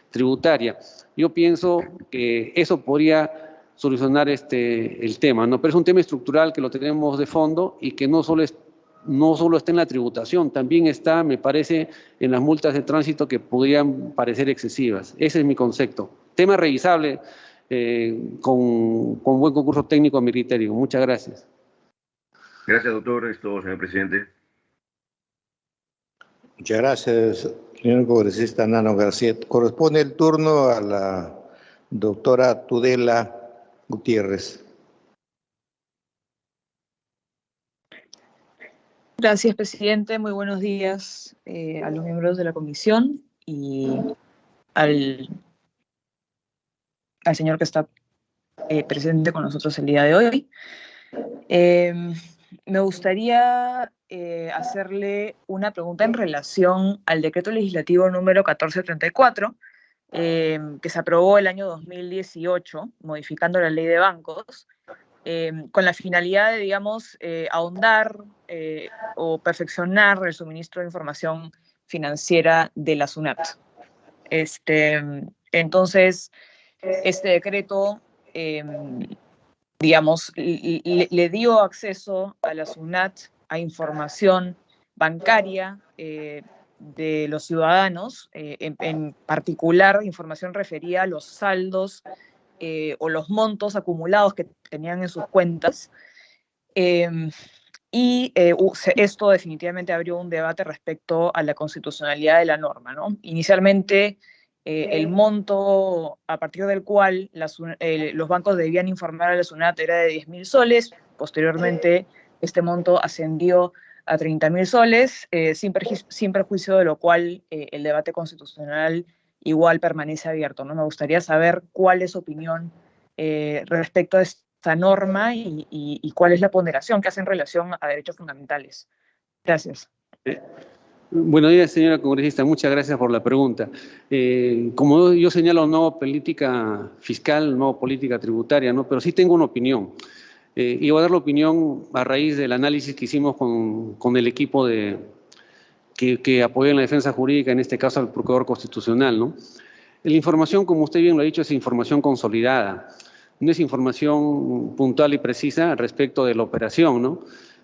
Speaker 2: tributaria. Yo pienso que eso podría solucionar el tema, ¿no? Pero es un tema estructural que lo tenemos de fondo y que no solo está en la tributación, también está, me parece, en las multas de tránsito que podrían parecer excesivas. Ese es mi concepto. Tema revisable con buen concurso técnico a mi criterio. Muchas gracias.
Speaker 9: Gracias, doctor. Es todo, señor presidente.
Speaker 1: Muchas gracias, señor congresista Nano García. Corresponde el turno a la doctora Tudela Gutiérrez.
Speaker 10: Gracias, presidente. Muy buenos días a los miembros de la comisión y al señor que está presente con nosotros el día de hoy. Me gustaría hacerle una pregunta en relación al decreto legislativo número 1434, que se aprobó el año 2018, modificando la ley de bancos, con la finalidad de, digamos, ahondar o perfeccionar el suministro de información financiera de la SUNAT. Entonces, este decreto, digamos, le dio acceso a la SUNAT a información bancaria de los ciudadanos, en particular información referida a los saldos o los montos acumulados que tenían en sus cuentas. Esto definitivamente abrió un debate respecto a la constitucionalidad de la norma, ¿no? Inicialmente, el monto a partir del cual los bancos debían informar a la SUNAT era de 10.000 soles. Posteriormente, este monto ascendió a 30.000 soles, sin perjuicio de lo cual el debate constitucional igual permanece abierto, ¿no? Me gustaría saber cuál es su opinión respecto a esta norma y cuál es la ponderación que hace en relación a derechos fundamentales. Gracias.
Speaker 2: Buenos días, señora congresista. Muchas gracias por la pregunta. Como yo señalo, no política fiscal, no política tributaria, ¿no? Pero sí tengo una opinión. Y voy a dar la opinión a raíz del análisis que hicimos con el equipo que apoya en la defensa jurídica, en este caso al Procurador Constitucional, ¿no? La información, como usted bien lo ha dicho, es información consolidada. No es información puntual y precisa respecto de la operación, ¿no?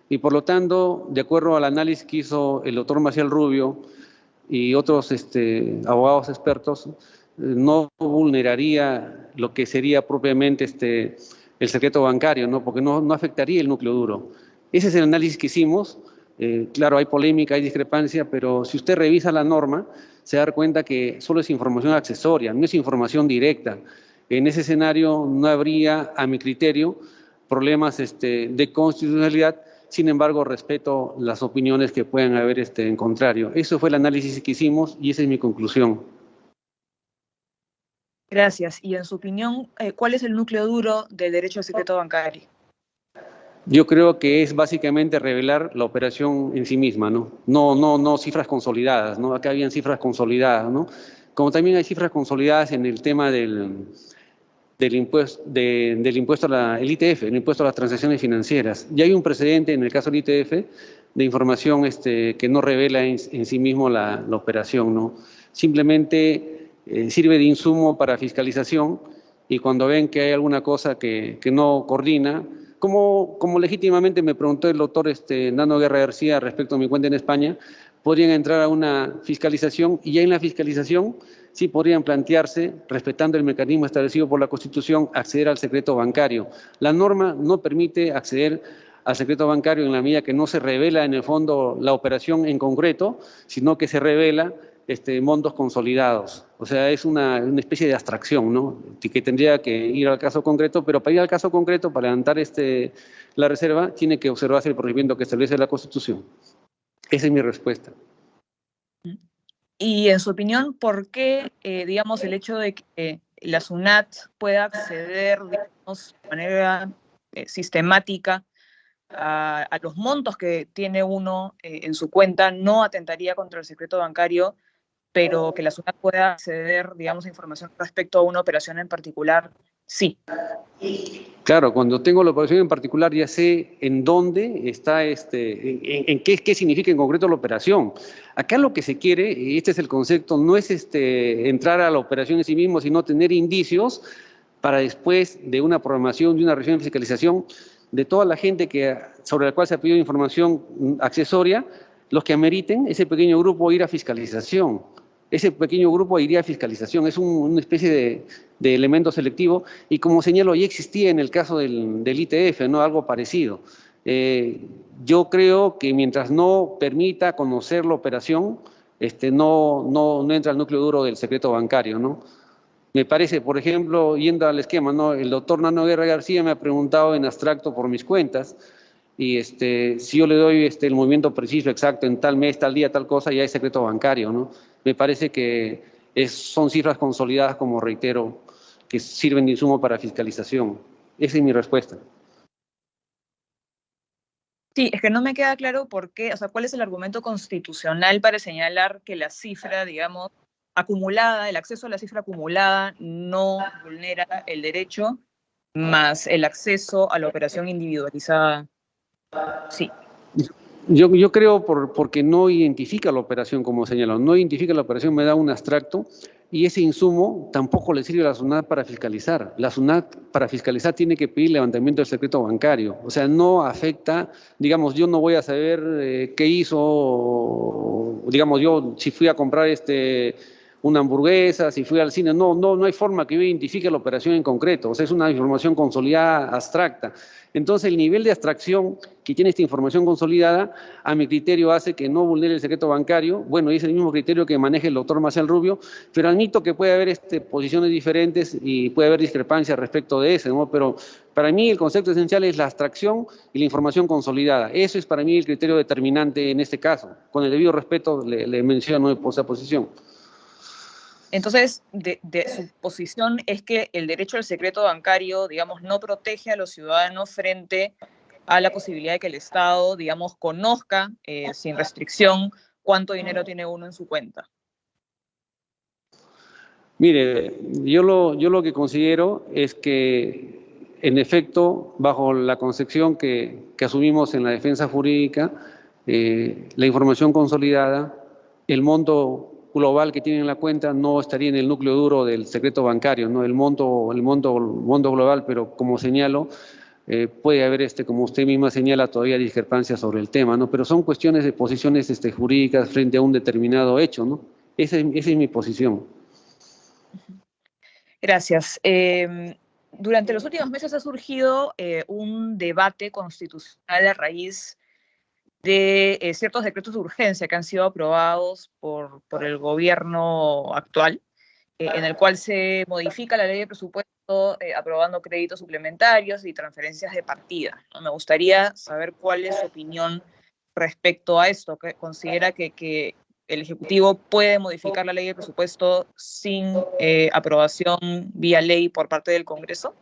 Speaker 2: Y por lo tanto, de acuerdo al análisis que hizo el doctor Maciel Rubio y otros abogados expertos, no vulneraría lo que sería propiamente el secreto bancario, ¿no? Porque no afectaría el núcleo duro. Ese es el análisis que hicimos. Claro, hay polémica, hay discrepancia, pero si usted revisa la norma, se da cuenta que solo es información accesoria, no es información directa. En ese escenario no habría, a mi criterio, problemas de constitucionalidad. Sin embargo, respeto las opiniones que puedan haber en contrario. Eso fue el análisis que hicimos y esa es mi conclusión.
Speaker 10: Gracias. Y en su opinión, ¿cuál es el núcleo duro del derecho al secreto bancario?
Speaker 2: Yo creo que es básicamente revelar la operación en sí misma, ¿no? No cifras consolidadas, ¿no? Acá habían cifras consolidadas, ¿no? Como también hay cifras consolidadas en el tema del impuesto el ITF, el impuesto a las transacciones financieras. Ya hay un precedente en el caso del ITF de información que no revela en sí mismo la operación, ¿no? Simplemente sirve de insumo para fiscalización y cuando ven que hay alguna cosa que no coordina, como legítimamente me preguntó el doctor Nano Guerra García respecto a mi cuenta en España, podrían entrar a una fiscalización y ya en la fiscalización sí podrían plantearse, respetando el mecanismo establecido por la Constitución, acceder al secreto bancario. La norma no permite acceder al secreto bancario en la medida que no se revela en el fondo la operación en concreto, sino que se revela montos consolidados. O sea, es una especie de abstracción, ¿no? Que tendría que ir al caso concreto, pero para ir al caso concreto, para levantar la reserva, tiene que observarse el procedimiento que establece la Constitución. Esa es mi respuesta.
Speaker 10: Y en su opinión, ¿por qué, digamos, el hecho de que la SUNAT pueda acceder, digamos, de manera sistemática a los montos que tiene uno en su cuenta no atentaría contra el secreto bancario, pero que la SUNAT pueda acceder, digamos, a información respecto a una operación en particular, sí?
Speaker 2: Claro, cuando tengo la operación en particular ya sé en dónde está, en qué significa en concreto la operación. Acá lo que se quiere, y este es el concepto, no es entrar a la operación en sí mismo, sino tener indicios para después de una programación, de una revisión de fiscalización, de toda la gente sobre la cual se ha pedido información accesoria, los que ameriten, ese pequeño grupo ir a fiscalización. Ese pequeño grupo iría a fiscalización, es una especie de elemento selectivo y como señalo, ya existía en el caso del ITF, ¿no? Algo parecido. Yo creo que mientras no permita conocer la operación, no entra al núcleo duro del secreto bancario, ¿no? Me parece, por ejemplo, yendo al esquema, ¿no? El doctor Nano Guerra García me ha preguntado en abstracto por mis cuentas y si yo le doy el movimiento preciso, exacto, en tal mes, tal día, tal cosa, ya es secreto bancario, ¿no? Me parece que son cifras consolidadas, como reitero, que sirven de insumo para fiscalización. Esa es mi respuesta.
Speaker 10: Sí, es que no me queda claro por qué, o sea, cuál es el argumento constitucional para señalar que la cifra, digamos, acumulada, el acceso a la cifra acumulada no vulnera el derecho, más el acceso a la operación individualizada. Sí.
Speaker 2: Yo creo porque no identifica la operación como señaló, no identifica la operación, me da un abstracto, y ese insumo tampoco le sirve a la SUNAT para fiscalizar. La SUNAT para fiscalizar tiene que pedir levantamiento del secreto bancario, o sea, no afecta, digamos, yo no voy a saber qué hizo, digamos, yo si fui a comprar una hamburguesa, si fui al cine, no hay forma que yo identifique la operación en concreto, o sea, es una información consolidada, abstracta. Entonces, el nivel de abstracción que tiene esta información consolidada, a mi criterio, hace que no vulnere el secreto bancario. Bueno, y es el mismo criterio que maneja el doctor Marcial Rubio, pero admito que puede haber posiciones diferentes y puede haber discrepancias respecto de eso, ¿no? Pero para mí el concepto esencial es la abstracción y la información consolidada. Eso es para mí el criterio determinante en este caso. Con el debido respeto le menciono esa posición.
Speaker 10: Entonces, de su posición es que el derecho al secreto bancario, digamos, no protege a los ciudadanos frente a la posibilidad de que el Estado, digamos, conozca sin restricción cuánto dinero tiene uno en su cuenta.
Speaker 2: Mire, yo lo que considero es que, en efecto, bajo la concepción que asumimos en la defensa jurídica, la información consolidada, el monto global que tiene en la cuenta no estaría en el núcleo duro del secreto bancario, ¿no? El monto global, pero como señalo, puede haber, como usted misma señala, todavía discrepancias sobre el tema, ¿no? Pero son cuestiones de posiciones jurídicas frente a un determinado hecho, ¿no? Esa es mi posición.
Speaker 10: Gracias. Durante los últimos meses ha surgido un debate constitucional a raíz de ciertos decretos de urgencia que han sido aprobados por el gobierno actual, en el cual se modifica la ley de presupuesto aprobando créditos suplementarios y transferencias de partida, ¿no? Me gustaría saber cuál es su opinión respecto a esto, que considera que el Ejecutivo puede modificar la ley de presupuesto sin aprobación vía ley por parte del Congreso.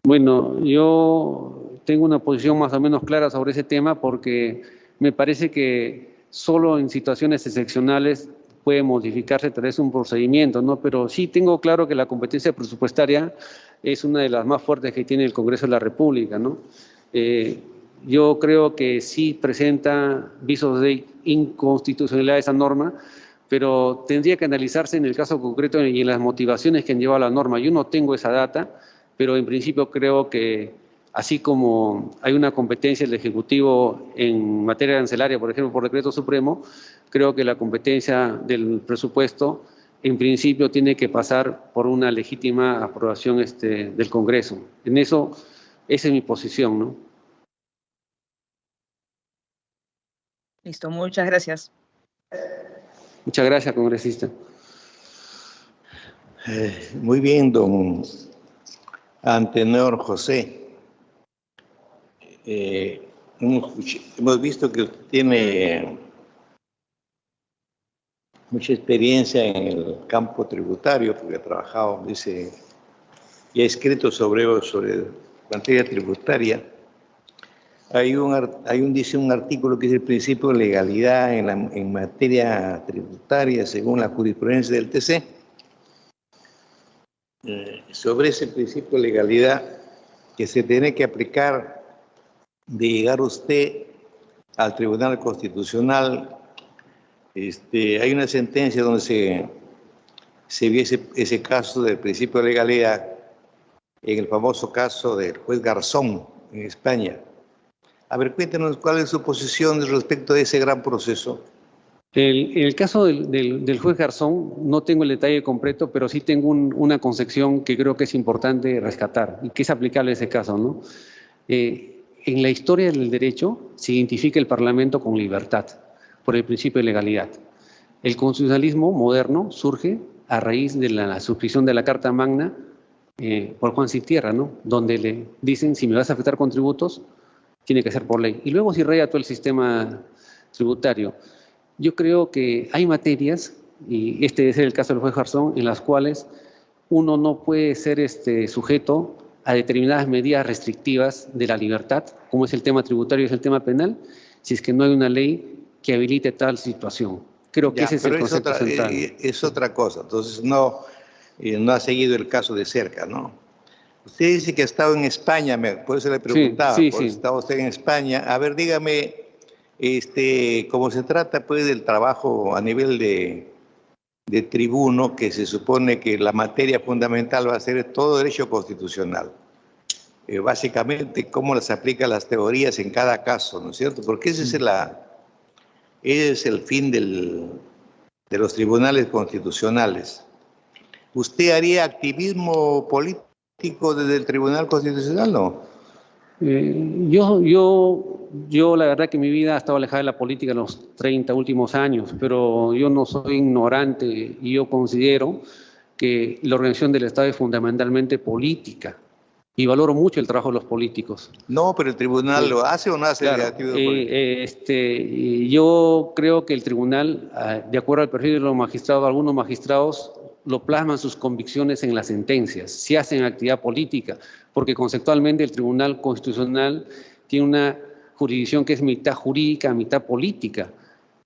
Speaker 2: Bueno, yo tengo una posición más o menos clara sobre ese tema porque me parece que solo en situaciones excepcionales puede modificarse a través de un procedimiento, ¿no? Pero sí tengo claro que la competencia presupuestaria es una de las más fuertes que tiene el Congreso de la República, ¿no? Yo creo que sí presenta visos de inconstitucionalidad esa norma, pero tendría que analizarse en el caso concreto y en las motivaciones que han llevado a la norma. Yo no tengo esa data, pero en principio creo que así como hay una competencia del Ejecutivo en materia arancelaria, por ejemplo, por decreto supremo, creo que la competencia del presupuesto en principio tiene que pasar por una legítima aprobación del Congreso. En eso, esa es mi posición, ¿no?
Speaker 10: Listo, muchas gracias.
Speaker 2: Muchas gracias, congresista.
Speaker 1: Muy bien, don Antenor José. Hemos visto que usted tiene mucha experiencia en el campo tributario, porque ha trabajado, dice, y ha escrito sobre materia tributaria. Dice un artículo que es el principio de legalidad en materia tributaria según la jurisprudencia del TC. Sobre ese principio de legalidad que se tiene que aplicar de llegar usted al Tribunal Constitucional, hay una sentencia donde se vio ese caso del principio de legalidad en el famoso caso del juez Garzón en España. A ver, cuéntenos cuál es su posición respecto de ese gran proceso.
Speaker 2: En el caso del juez Garzón, no tengo el detalle completo, pero sí tengo una concepción que creo que es importante rescatar y que es aplicable a ese caso, ¿no? En la historia del derecho se identifica el Parlamento con libertad, por el principio de legalidad. El constitucionalismo moderno surge a raíz de la suscripción de la Carta Magna por Juan Sin Tierra, ¿no? Donde le dicen, si me vas a afectar con tributos, tiene que ser por ley. Y luego se irradia todo el sistema tributario. Yo creo que hay materias, y este es el caso del juez Garzón, en las cuales uno no puede ser sujeto a determinadas medidas restrictivas de la libertad, como es el tema tributario y es el tema penal, si es que no hay una ley que habilite tal situación. Creo que ese es el concepto central.
Speaker 1: Es otra cosa, entonces no ha seguido el caso de cerca, ¿no? Usted dice que ha estado en España, por eso le preguntaba,
Speaker 2: Sí,
Speaker 1: por
Speaker 2: sí.
Speaker 1: estaba usted en España. A ver, dígame, cómo se trata pues del trabajo a nivel de tribuno, que se supone que la materia fundamental va a ser todo derecho constitucional. Básicamente, cómo las aplica las teorías en cada caso, ¿no es cierto? Porque ese es el fin de los tribunales constitucionales. ¿Usted haría activismo político desde el Tribunal Constitucional, no?
Speaker 2: Yo la verdad que mi vida ha estado alejada de la política en los 30 últimos años, pero yo no soy ignorante y yo considero que la organización del Estado es fundamentalmente política y valoro mucho el trabajo de los políticos.
Speaker 1: No, pero el tribunal lo hace o no hace
Speaker 2: Claro,
Speaker 1: activismo político.
Speaker 2: yo creo que el tribunal, de acuerdo al perfil de los magistrados, algunos magistrados lo plasman sus convicciones en las sentencias, si hacen actividad política, porque conceptualmente el Tribunal Constitucional tiene una jurisdicción que es mitad jurídica, mitad política.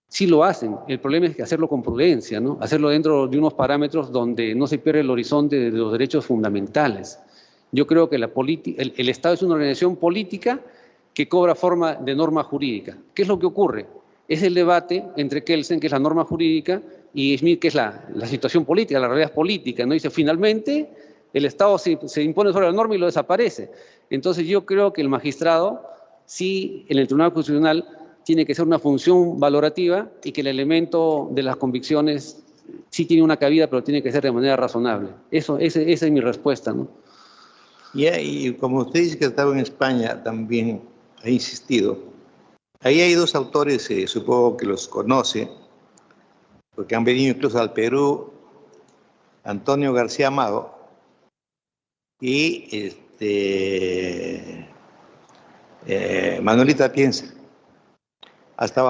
Speaker 2: Sí lo hacen, el problema es que hacerlo con prudencia, ¿no? Hacerlo dentro de unos parámetros donde no se pierde el horizonte de los derechos fundamentales. Yo creo que el Estado es una organización política que cobra forma de norma jurídica. ¿Qué es lo que ocurre? Es el debate entre Kelsen, que es la norma jurídica, y Smith, que es la situación política, la realidad política, ¿no? Dice, finalmente, el Estado se impone sobre la norma y lo desaparece. Entonces yo creo que el magistrado, sí, en el Tribunal Constitucional, tiene que ser una función valorativa y que el elemento de las convicciones sí tiene una cabida, pero tiene que ser de manera razonable. Esa es mi respuesta, ¿no?
Speaker 1: Y como usted dice que estaba en España, también ha insistido. Ahí hay dos autores, supongo que los conoce, porque han venido incluso al Perú, Antonio García Amado y Manuelita Atienza. Han estado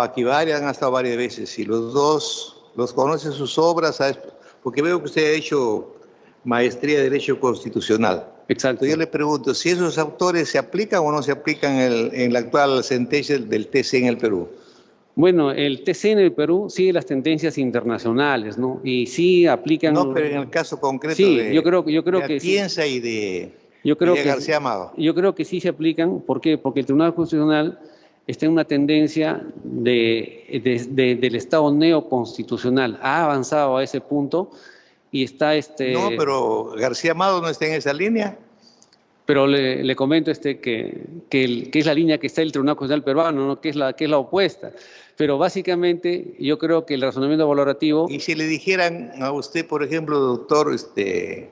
Speaker 1: varias veces, y los dos los conoce sus obras, ¿sabes? Porque veo que usted ha hecho maestría de Derecho Constitucional.
Speaker 2: Exacto.
Speaker 1: Yo le pregunto, si esos autores se aplican o no se aplican en la actual sentencia del TC en el Perú.
Speaker 2: Bueno, el TC en el Perú sigue las tendencias internacionales, ¿no? Y sí aplican...
Speaker 1: No, pero en el caso concreto
Speaker 2: sí,
Speaker 1: de
Speaker 2: yo creo que
Speaker 1: Atienza
Speaker 2: sí.
Speaker 1: y de
Speaker 2: García
Speaker 1: Amado.
Speaker 2: Yo creo que sí se aplican. ¿Por qué? Porque el Tribunal Constitucional está en una tendencia del Estado neoconstitucional. Ha avanzado a ese punto y está...
Speaker 1: No, pero García Amado no está en esa línea.
Speaker 2: Pero le comento que es la línea que está el Tribunal Constitucional peruano, ¿no? que es la opuesta. Pero básicamente yo creo que el razonamiento valorativo...
Speaker 1: Y si le dijeran a usted, por ejemplo, doctor, usted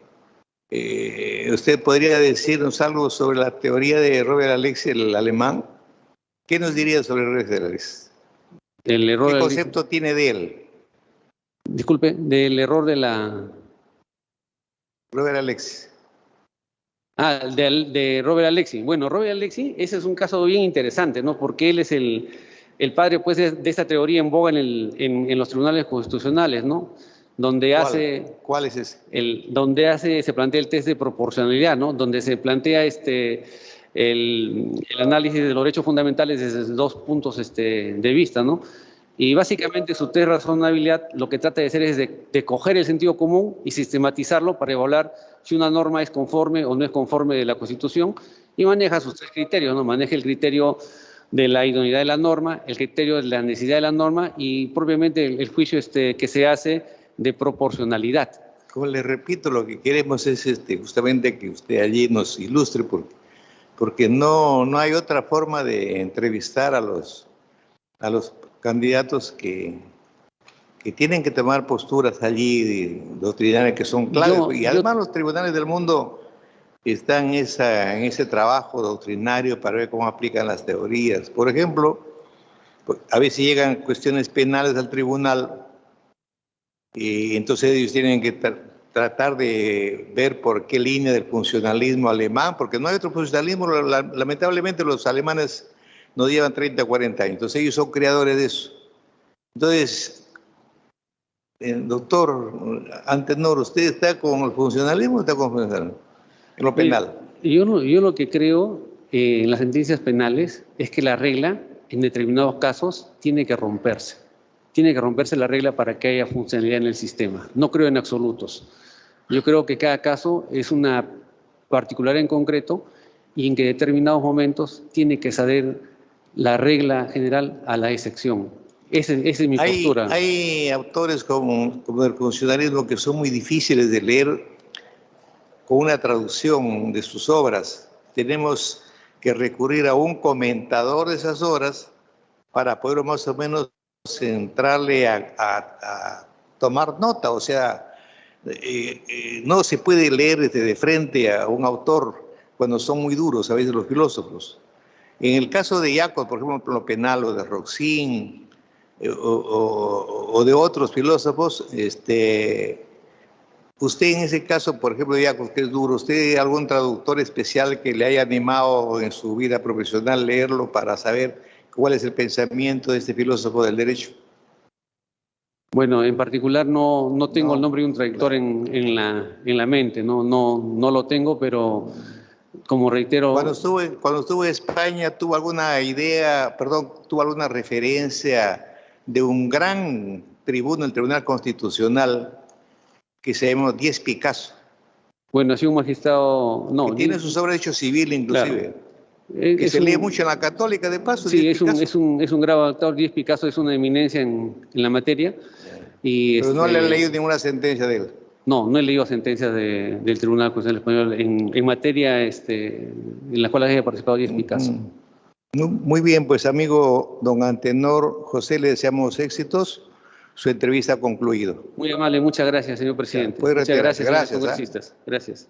Speaker 1: podría decirnos algo sobre la teoría de Robert Alexi, el alemán. ¿Qué nos diría sobre Robert Alexi? ¿Qué concepto tiene de él?
Speaker 2: Disculpe, del error de la...
Speaker 1: Robert Alexi.
Speaker 2: De Robert Alexi. Bueno, Robert Alexi, ese es un caso bien interesante, ¿no? Porque él es el padre, pues, de esta teoría en boga en los tribunales constitucionales, ¿no? Donde
Speaker 1: ¿Cuál es ese?
Speaker 2: Se plantea el test de proporcionalidad, ¿no? Donde se plantea el análisis de los derechos fundamentales desde dos puntos de vista, ¿no? Y básicamente su test de razonabilidad lo que trata de hacer es de coger el sentido común y sistematizarlo para evaluar si una norma es conforme o no es conforme de la Constitución, y maneja sus tres criterios, ¿no? Maneja el criterio de la idoneidad de la norma, el criterio de la necesidad de la norma y propiamente el juicio que se hace de proporcionalidad.
Speaker 1: Como le repito, lo que queremos es justamente que usted allí nos ilustre, porque no hay otra forma de entrevistar a los candidatos que tienen que tomar posturas allí doctrinarias que son claves. Y además los tribunales del mundo están en ese trabajo doctrinario para ver cómo aplican las teorías. Por ejemplo, a veces llegan cuestiones penales al tribunal y entonces ellos tienen que tratar de ver por qué línea del funcionalismo alemán, porque no hay otro funcionalismo, lamentablemente los alemanes no llevan 30 o 40 años, entonces ellos son creadores de eso. Entonces, doctor Antenor, ¿usted está con el funcionalismo o está con el funcionalismo? En lo penal.
Speaker 2: Yo lo que creo en las sentencias penales es que la regla, en determinados casos, tiene que romperse. Tiene que romperse la regla para que haya funcionalidad en el sistema. No creo en absolutos. Yo creo que cada caso es una particular en concreto y en que en determinados momentos tiene que ceder la regla general a la excepción. Esa es mi postura.
Speaker 1: Hay autores como el funcionalismo que son muy difíciles de leer con una traducción de sus obras. Tenemos que recurrir a un comentador de esas obras para poder más o menos entrarle a tomar nota. O sea, no se puede leer de frente a un autor cuando son muy duros a veces los filósofos. En el caso de Jacob, por ejemplo, lo penal, o de Roxin, o de otros filósofos, usted en ese caso, por ejemplo, de Jacob, que es duro, ¿usted algún traductor especial que le haya animado en su vida profesional leerlo para saber cuál es el pensamiento de este filósofo del derecho?
Speaker 2: Bueno, en particular no tengo el nombre de un traductor en la mente, no lo tengo, pero como reitero...
Speaker 1: Cuando estuvo en España, ¿tuvo alguna idea, tuvo alguna referencia de un gran tribuno, el Tribunal Constitucional, que se llama Díez Picasso?
Speaker 2: Bueno, ha sido un magistrado... No,
Speaker 1: que tiene sus obras de derecho civil, inclusive. Claro. Que se lee mucho en la Católica, de paso.
Speaker 2: Sí, es un gran autor. Díez Picasso es una eminencia en la materia.
Speaker 1: Pero no le han leído ninguna sentencia de él.
Speaker 2: No he leído sentencias del Tribunal Constitucional Español en materia en la cual haya participado Díez Picasso.
Speaker 1: Muy bien, pues amigo don Antenor José, le deseamos éxitos. Su entrevista ha concluido.
Speaker 2: Muy amable, muchas gracias, señor presidente.
Speaker 1: Muchas
Speaker 2: gracias,
Speaker 1: gracias.
Speaker 2: congresistas. Gracias.